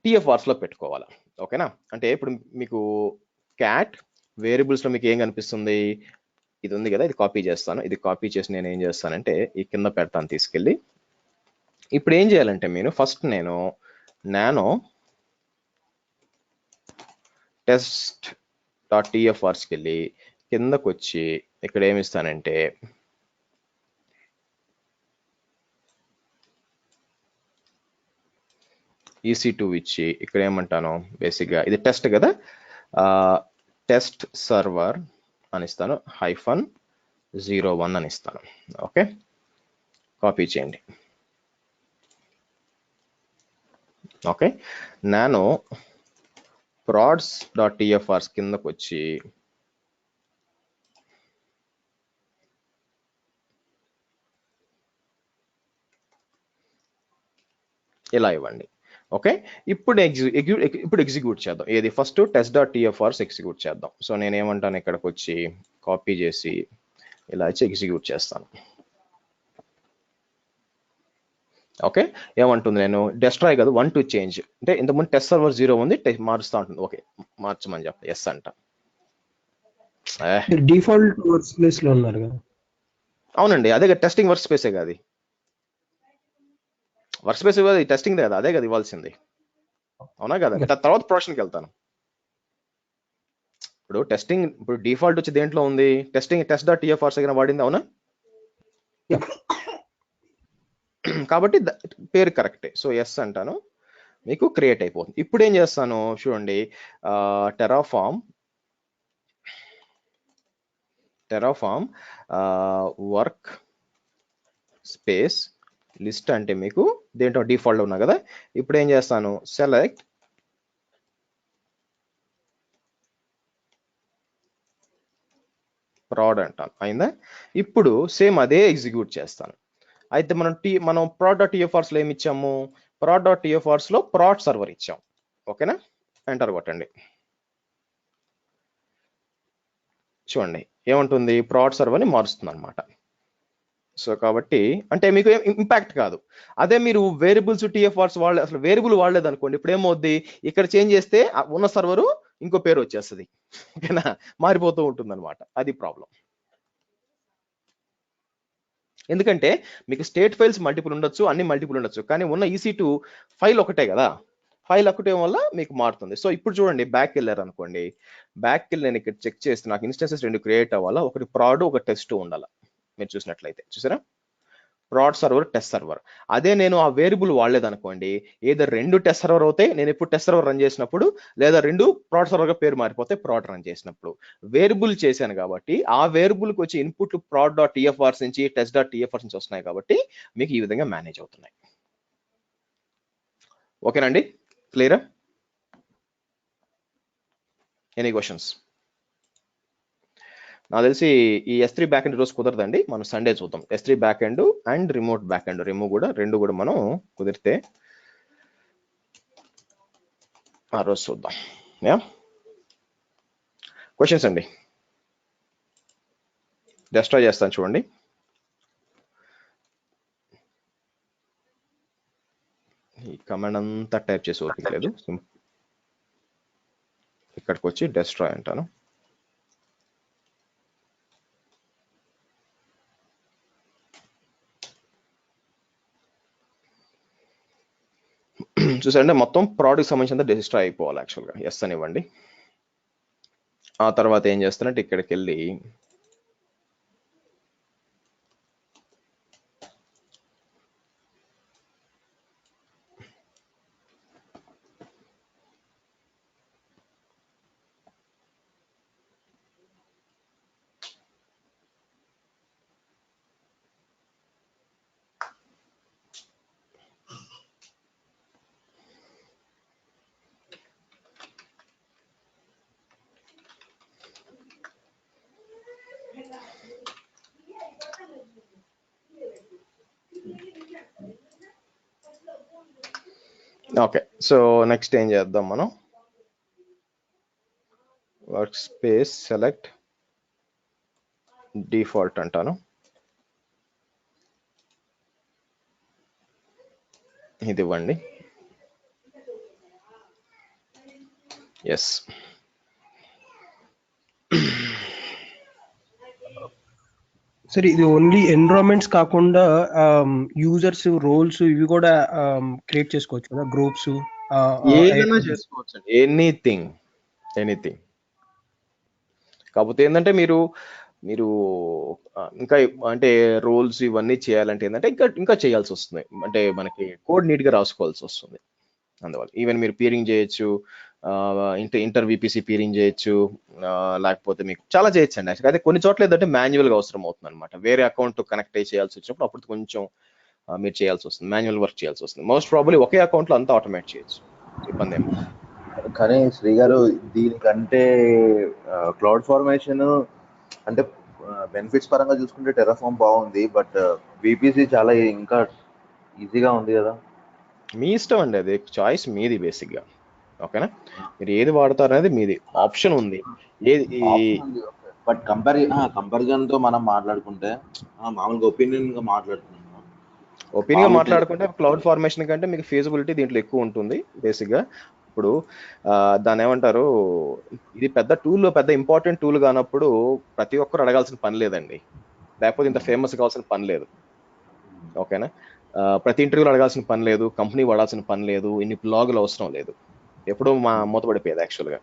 టీఎఫ్ఆర్స్లో పెట్టుకోవాలి. ఓకేనా, అంటే ఇప్పుడు మీకు క్యాట్ వేరియబుల్స్లో మీకు ఏం కనిపిస్తుంది, ఇది ఉంది కదా, ఇది కాపీ చేస్తాను. ఇది కాపీ చేసి నేను ఏం చేస్తానంటే ఈ కింద పెడతాను తీసుకెళ్ళి. ఇప్పుడు ఏం చేయాలంటే మీరు ఫస్ట్ నేను నానో test.tfrsకి వెళ్ళి కిందకు వచ్చి ఇక్కడ ఏమి ఇస్తానంటే EC2 ఇచ్చి ఇక్కడ ఏమంటాను, బేసిక్గా ఇది టెస్ట్ కదా, టెస్ట్ సర్వర్ అని ఇస్తాను, -01 అని ఇస్తాను. ఓకే, కాపీ చేయండి. ఓకే, నానో prods.tfrs కిందకు వచ్చి ఇలా ఇవ్వండి. ఓకే, ఇప్పుడు ఎగ్జిక్యూట్ చేద్దాం. ఏది ఫస్ట్ test.tfrs ఎగ్జిక్యూట్ చేద్దాం. సో నేను ఏమంటాను, ఇక్కడికి వచ్చి కాపీ చేసి ఇలా ఇచ్చి ఎగ్జిక్యూట్ చేస్తాను. ఓకే, ఏమంటుంది, నేను డెస్ట్రాయ్ కాదు 1 to చేంజ్, అంటే ఇంతకుముందు టెస్ట్ సర్వర్ 0 ఉంది, మారుస్తూ ఉంటుంది. ఓకే, మార్చమని చెప్ప, ఎస్ అంట. డిఫాల్ట్ వర్క్ స్పేస్ లో ఉన్నారు కదా. అవునండి, అదే కదా టెస్టింగ్ వర్క్ స్పేసే కాదు, వర్క్ స్పేస్ ఇవ్వాలి, టెస్టింగ్ కదా, అదే కదా ఇవ్వాల్సింది, అవునా కదా. తర్వాత ప్రొడక్షన్కి వెళ్తాను. ఇప్పుడు టెస్టింగ్, ఇప్పుడు డిఫాల్ట్ వచ్చి దేంట్లో ఉంది, test.tfrs దగ్గర వాడింది, అవునా. కాబట్టి పేరు కరెక్టే. సో ఎస్ అంటాను, మీకు క్రియేట్ అయిపోతుంది. ఇప్పుడు ఏం చేస్తాను చూడండి, టెరాఫామ్ వర్క్ స్పేస్ లిస్ట్ అంటే మీకు దేంట్లో డిఫాల్ట్ ఉన్నా కదా. ఇప్పుడు ఏం చేస్తాను, సెలెక్ట్ ప్రాడ్ అంటాను, అయిందా. ఇప్పుడు సేమ్ అదే ఎగ్జిక్యూట్ చేస్తాను. అయితే మనం prod.tfrs లో ఏమి ఇచ్చాము, prod.tfrs లో ప్రాడ్ సర్వర్ ఇచ్చాం. ఓకేనా, ఎంటర్ కొట్టండి. చూడండి ఏమంటుంది, ప్రాడ్ సర్వర్ని మారుస్తుంది అనమాట. సో కాబట్టి అంటే మీకు ఇంపాక్ట్ కాదు. అదే మీరు వేరియబుల్స్ టీఎఫ్ఆర్స్ వాళ్ళే, అసలు వేరియబుల్ వాడలేదు అనుకోండి, ఇప్పుడు ఏమవుద్ది, ఇక్కడ చేంజ్ చేస్తే ఉన్న సర్వరు ఇంకో పేరు వచ్చేస్తుంది. ఓకేనా, మారిపోతూ ఉంటుంది అనమాట, అది ప్రాబ్లం. ఎందుకంటే మీకు స్టేట్ ఫైల్స్ మల్టిపుల్ ఉండొచ్చు, అన్ని మల్టిపుల్ ఉండొచ్చు, కానీ ఉన్న EC2 ఫైల్ ఒకటే కదా, ఫైల్ ఒకటే వల్ల మీకు మారుతుంది. సో ఇప్పుడు చూడండి, బ్యాక్ వెళ్ళారు అనుకోండి, బ్యాక్ వెళ్ళి నేను ఇక్కడ చెక్ చేస్తే నాకు ఇన్స్టెన్సెస్ 2 క్రియేట్ అవ్వాలా, ఒకటి ప్రాడ్ ఒక టెస్ట్ ఉండాలి. మీరు చూసినట్లయితే చూసారా, ప్రాడ్ సర్వర్ టెస్ట్ సర్వర్. అదే నేను ఆ వేరియబుల్ వాడలేదు అనుకోండి, ఏదో 2 టెస్ట్ సర్వర్ అవుతాయి నేను ఇప్పుడు టెస్ట్ సర్వర్ రన్ చేసినప్పుడు, లేదా 2 ప్రాడ్ సర్వర్గా పేరు మారిపోతే ప్రాడ్ రన్ చేసినప్పుడు. వేరియబుల్ చేశాను కాబట్టి ఆ వేరియబుల్కి వచ్చి ఇన్పుట్లు prod.tfrs నుంచి test.tfrs నుంచి వస్తున్నాయి కాబట్టి మీకు ఈ విధంగా మేనేజ్ అవుతున్నాయి. ఓకేనండి, క్లియరా? Any questions? నాకు తెలిసి ఈ S3 బ్యాక్ ఎండ్ రోజు కుదరదండి, మనం సండే చూద్దాం. S3 back end and remote back end కూడా రెండు కూడా మనం కుదిరితే ఆ రోజు చూద్దాం. యా, క్వశ్చన్స్ అండి, డెస్ట్రాయ్ చేస్తాను చూడండి. ఈ కమాండ్ అంతా టైప్ చేసి ఓపిక లేదు, ఇక్కడికి వచ్చి డెస్ట్రాయ్ అంటాను. చూసారంటే మొత్తం ప్రాడక్ట్ సంబంధించిన డిస్ట్రాయ్ అయిపోవాలి యాక్చువల్గా. ఎస్ అని ఇవ్వండి. ఆ తర్వాత ఏం చేస్తానంటే ఇక్కడికి వెళ్ళి ఓకే, సో నెక్స్ట్ ఏం చేద్దాం మనం, వర్క్ స్పేస్ సెలెక్ట్ డిఫాల్ట్ అంటాను. ఇది ఇవ్వండి. ఎస్, సరే ఇది ఓన్లీ ఎన్విరాన్మెంట్స్ కాకుండా యూజర్స్ రోల్స్ ఇవి కూడా క్రియేట్ చేసుకోవచ్చు కదా, గ్రూప్స్. ఏదైనా చేసుకోవచ్చు అండి, ఎనీథింగ్. కాకపోతే ఏంటంటే మీరు మీరు ఇంకా అంటే రోల్స్ ఇవన్నీ చేయాలంటే ఏంటంటే ఇంకా చేయాల్సి వస్తుంది, అంటే మనకి కోడ్ నీట్ గా రాసుకోవాల్సి వస్తుంది. అందువల్ల ఈవెన్ మీరు పీరింగ్ చేయొచ్చు, ఇంటర్ విపిసి పీరింగ్ చేయొచ్చు, లేకపోతే మీకు చాలా చేయొచ్చు అండి. యాక్చువల్గా అయితే కొన్ని చోట్ల ఏంటంటే మాన్యువల్ గా అవసరం అవుతుంది అనమాట. వేరే అకౌంట్ కనెక్ట్ అయ్యి చేయాల్సి వచ్చినప్పుడు అప్పుడు కొంచెం మీరు చేయాల్సి వస్తుంది, మాన్యువల్ వర్క్ చేయాల్సి వస్తుంది. మోస్ట్ ప్రాబబ్లీ ఒకే అకౌంట్ లో అంతా ఆటోమేట్ చేయొచ్చు, ఇబ్బంది ఏమి లేదు. కానీ శ్రీ గారు, దీనికంటే క్లౌడ్ ఫార్మేషన్ అంటే బెనిఫిట్స్ పరంగా చూసుకుంటే టెర్రఫార్మ్ బాగుంది, బట్ విపిసి చాలా ఇంకా ఈజీగా ఉంది కదా. మీ ఇష్టం అండి, అది చాయిస్ మీది బేసిక్ గా. ఓకేనా, మీరు ఏది వాడతారు అనేది మీది, ఆప్షన్ ఉంది. ఏది బట్ కంపారిజన్ తో మనం మాట్లాడుకుంటే మామూలుగా ఒపీనియన్ గా మాట్లాడుకుంటే క్లౌడ్ ఫార్మేషన్ కంటే మీకు ఫీజిబిలిటీ దీంట్లో ఎక్కువ ఉంటుంది బేసిక్ గా. ఇప్పుడు దాన్ని ఏమంటారు, ఇది పెద్ద టూల్, పెద్ద ఇంపార్టెంట్ టూల్ కానప్పుడు ప్రతి ఒక్కరు అడగాల్సిన పని లేదండి, లేకపోతే ఇంత ఫేమస్ కావాల్సిన పని లేదు. ఓకేనా, ప్రతి ఇంటర్వ్యూలో అడగాల్సిన పని లేదు, కంపెనీ వాడాల్సిన పని లేదు, ఇన్ని బ్లాగులు అవసరం లేదు, ఎప్పుడో మూతపడిపోయేది. యాక్చువల్గా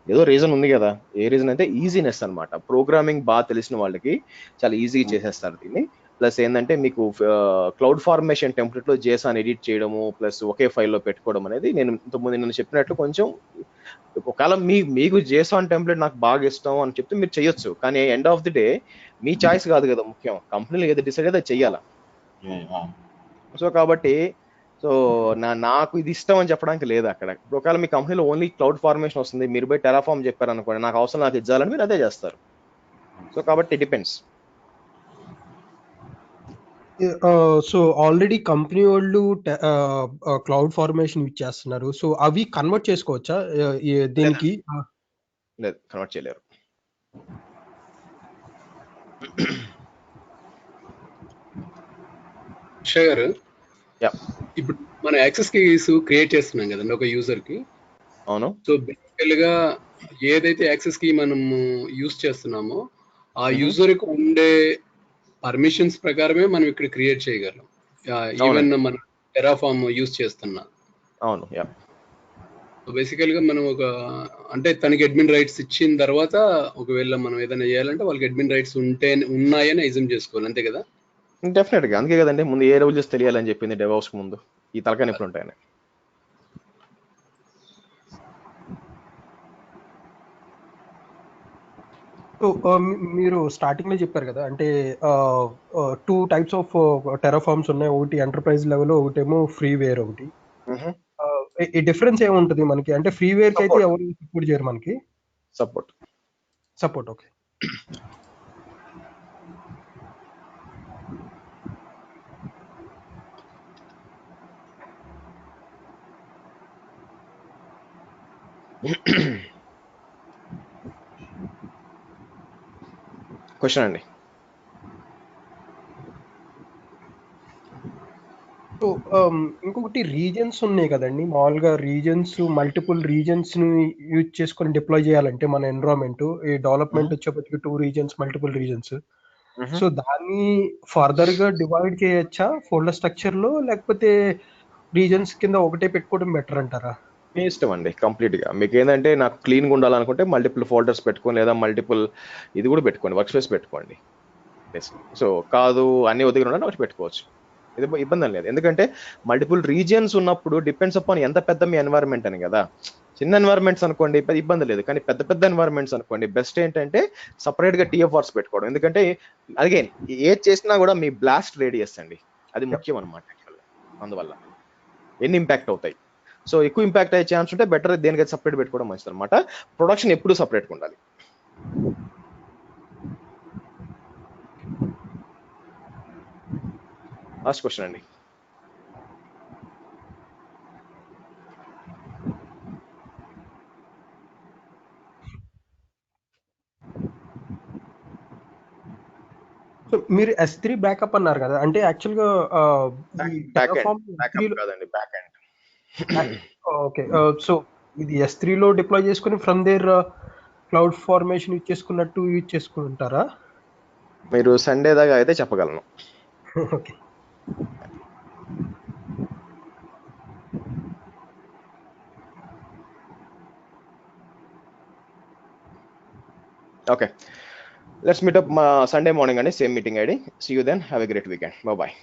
ఏదో రీజన్ ఉంది కదా, ఏ రీజన్ అంటే ఈజీనెస్ అనమాట. ప్రోగ్రామింగ్ బాగా తెలిసిన వాళ్ళకి చాలా ఈజీగా చేసేస్తారు దీన్ని. ప్లస్ ఏంటంటే మీకు క్లౌడ్ ఫార్మేషన్ టెంప్లెట్ లో జేసాన్ ఎడిట్ చేయడము, ప్లస్ ఒకే ఫైల్లో పెట్టుకోవడం అనేది, నేను ఇంతకుముందు నేను చెప్పినట్లు కొంచెం ఒకవేళ మీకు జేసాన్ టెంప్లెట్ నాకు బాగా ఇష్టం అని చెప్తే మీరు చేయొచ్చు, కానీ end of the day me choice కాదు కదా ముఖ్యం, కంపెనీలు ఏది డిసైడ్ అయితే చెయ్యాలా. సో కాబట్టి నాకు ఇది ఇష్టం అని చెప్పడానికి లేదు అక్కడ. ఇప్పుడు ఒకవేళ మీ కంపెనీలో ఓన్లీ క్లౌడ్ ఫార్మేషన్ వస్తుంది, మీరు పోయి టెరాఫార్మ్ చెప్పారు అనుకోండి, నాకు అవసరం, నాకు ఇచ్చాలని మీరు అదే చేస్తారు. సో కాబట్టి డిపెండ్స్. సో ఆల్రెడీ కంపెనీ వాళ్ళు క్లౌడ్ ఫార్మేషన్ యూజ్ చేస్తున్నారు, సో అవి కన్వర్ట్ చేసుకోవచ్చా దీనికి? లేదు, కన్వర్ట్ చేయలేరు. గారు, ఇప్పుడు మన యాక్సెస్ కీస్ క్రియేట్ చేస్తున్నాం కదండి ఒక యూజర్ కి. అవును. సో బేసికల్ గా ఏదైతే యాక్సెస్ కీ మనము యూజ్ చేస్తున్నామో ఆ యూజర్ కి ఉండే పర్మిషన్స్ ప్రకారమే మనం ఇక్కడ క్రియేట్ చేయగలం, ఈవెన్ మనం టెరాఫార్మ్ యూజ్ చేస్తున్నా. అవును. బేసికల్ గా మనం అంటే తనకి అడ్మిన్ రైట్స్ ఇచ్చిన తర్వాత ఒకవేళ మనం ఏదైనా చేయాలంటే వాళ్ళకి అడ్మిన్ రైట్స్ ఉన్నాయని అజ్యూమ్ చేసుకోవాలి, అంతే కదా? డెఫినెట్ గా, అందుకే కదండి ముందు ఏ రూల్స్ తెలియాలని చెప్పింది డెవాప్స్ ముందు, ఈ తలకాయ నొప్పులు ఉంటాయని. మీరు స్టార్టింగ్ లో చెప్పారు కదా, అంటే 2 టైప్స్ ఆఫ్ టెరాఫార్మ్స్ ఉన్నాయి, ఒకటి ఎంటర్ప్రైజ్ లెవెల్, ఒకటేమో ఫ్రీవేర్. ఒకటి ఈ డిఫరెన్స్ ఏముంటది మనకి? అంటే ఫ్రీవేర్ కి అయితే ఎవరు సపోర్ట్ చేయరు మనకి. Support okay. క్వశ్చన్ అండి. సో ఇంకొకటి రీజన్స్ ఉన్నాయి కదండి, మామూలుగా రీజన్స్, మల్టిపుల్ రీజన్స్ ని యూజ్ చేసుకొని డిప్లాయ్ చేయాలంటే మన ఎన్విరాన్మెంట్, ఈ డెవలప్మెంట్ వచ్చేప్పటికి 2 రీజన్స్, మల్టిపుల్ రీజన్స్. సో దాన్ని ఫర్దర్ గా డివైడ్ చేయొచ్చా ఫోల్డర్ స్ట్రక్చర్ లో, లేకపోతే రీజన్స్ కింద ఒకటే పెట్టుకోవడం బెటర్ అంటారా? మీ ఇష్టం అండి కంప్లీట్ గా. మీకు ఏంటంటే నాకు క్లీన్ గా ఉండాలనుకుంటే మల్టిపుల్ ఫోల్డర్స్ పెట్టుకోండి, లేదా మల్టిపుల్ ఇది కూడా పెట్టుకోండి, వర్క్ స్పేస్ పెట్టుకోండి. సో కాదు అన్ని ఒదిగి ఉండాలి ఒకటి పెట్టుకోవచ్చు, ఇది ఇబ్బంది లేదు. ఎందుకంటే మల్టిపుల్ రీజియన్స్ ఉన్నప్పుడు డిపెండ్స్ అపాన్ ఎంత పెద్ద మీ ఎన్వైరన్మెంట్ అని కదా. చిన్న ఎన్వైరన్మెంట్స్ అనుకోండి ఇబ్బంది లేదు, కానీ పెద్ద పెద్ద ఎన్వైరన్మెంట్స్ అనుకోండి బెస్ట్ ఏంటంటే సపరేట్ గా టీఎఫ్ఆర్స్ పెట్టుకోవడం. ఎందుకంటే అగైన్ ఏది చేసినా కూడా మీ బ్లాస్ట్ రేడియస్ అండి, అది ముఖ్యం అనమాట. అందువల్ల ఎన్ని ఇంపాక్ట్ అవుతాయి, సో ఎక్కువ ఇంపాక్ట్ అయ్యే ఛాన్స్ ఉంటే బెటర్ దేనికైతే సపరేట్ పెట్టుకోవడం మంచిది అనమాట. ప్రొడక్షన్ ఎప్పుడు సపరేట్గా ఉండాలి. లాస్ట్ క్వశ్చన్ అండి. సో మీరు S3 బ్యాకప్ అన్నారు కదా, అంటే యాక్చువల్గా ఈ బ్యాక్ ఎండ్, టెరాఫామ్ బ్యాకప్ S3లో కాదండి, బ్యాక్ ఎండ్. ఓకే. సో ఇది S3లో డిప్లాయ్ చేసుకుని from there cloud formation use చేసుకున్నట్టు యూజ్ చేసుకుంటారా? మీరు సండే దాకా అయితే చెప్పగలను. Okay. Okay, let's meet up మా సండే మార్నింగ్ అండి, same meeting ID. See you then, have a great weekend. Bye.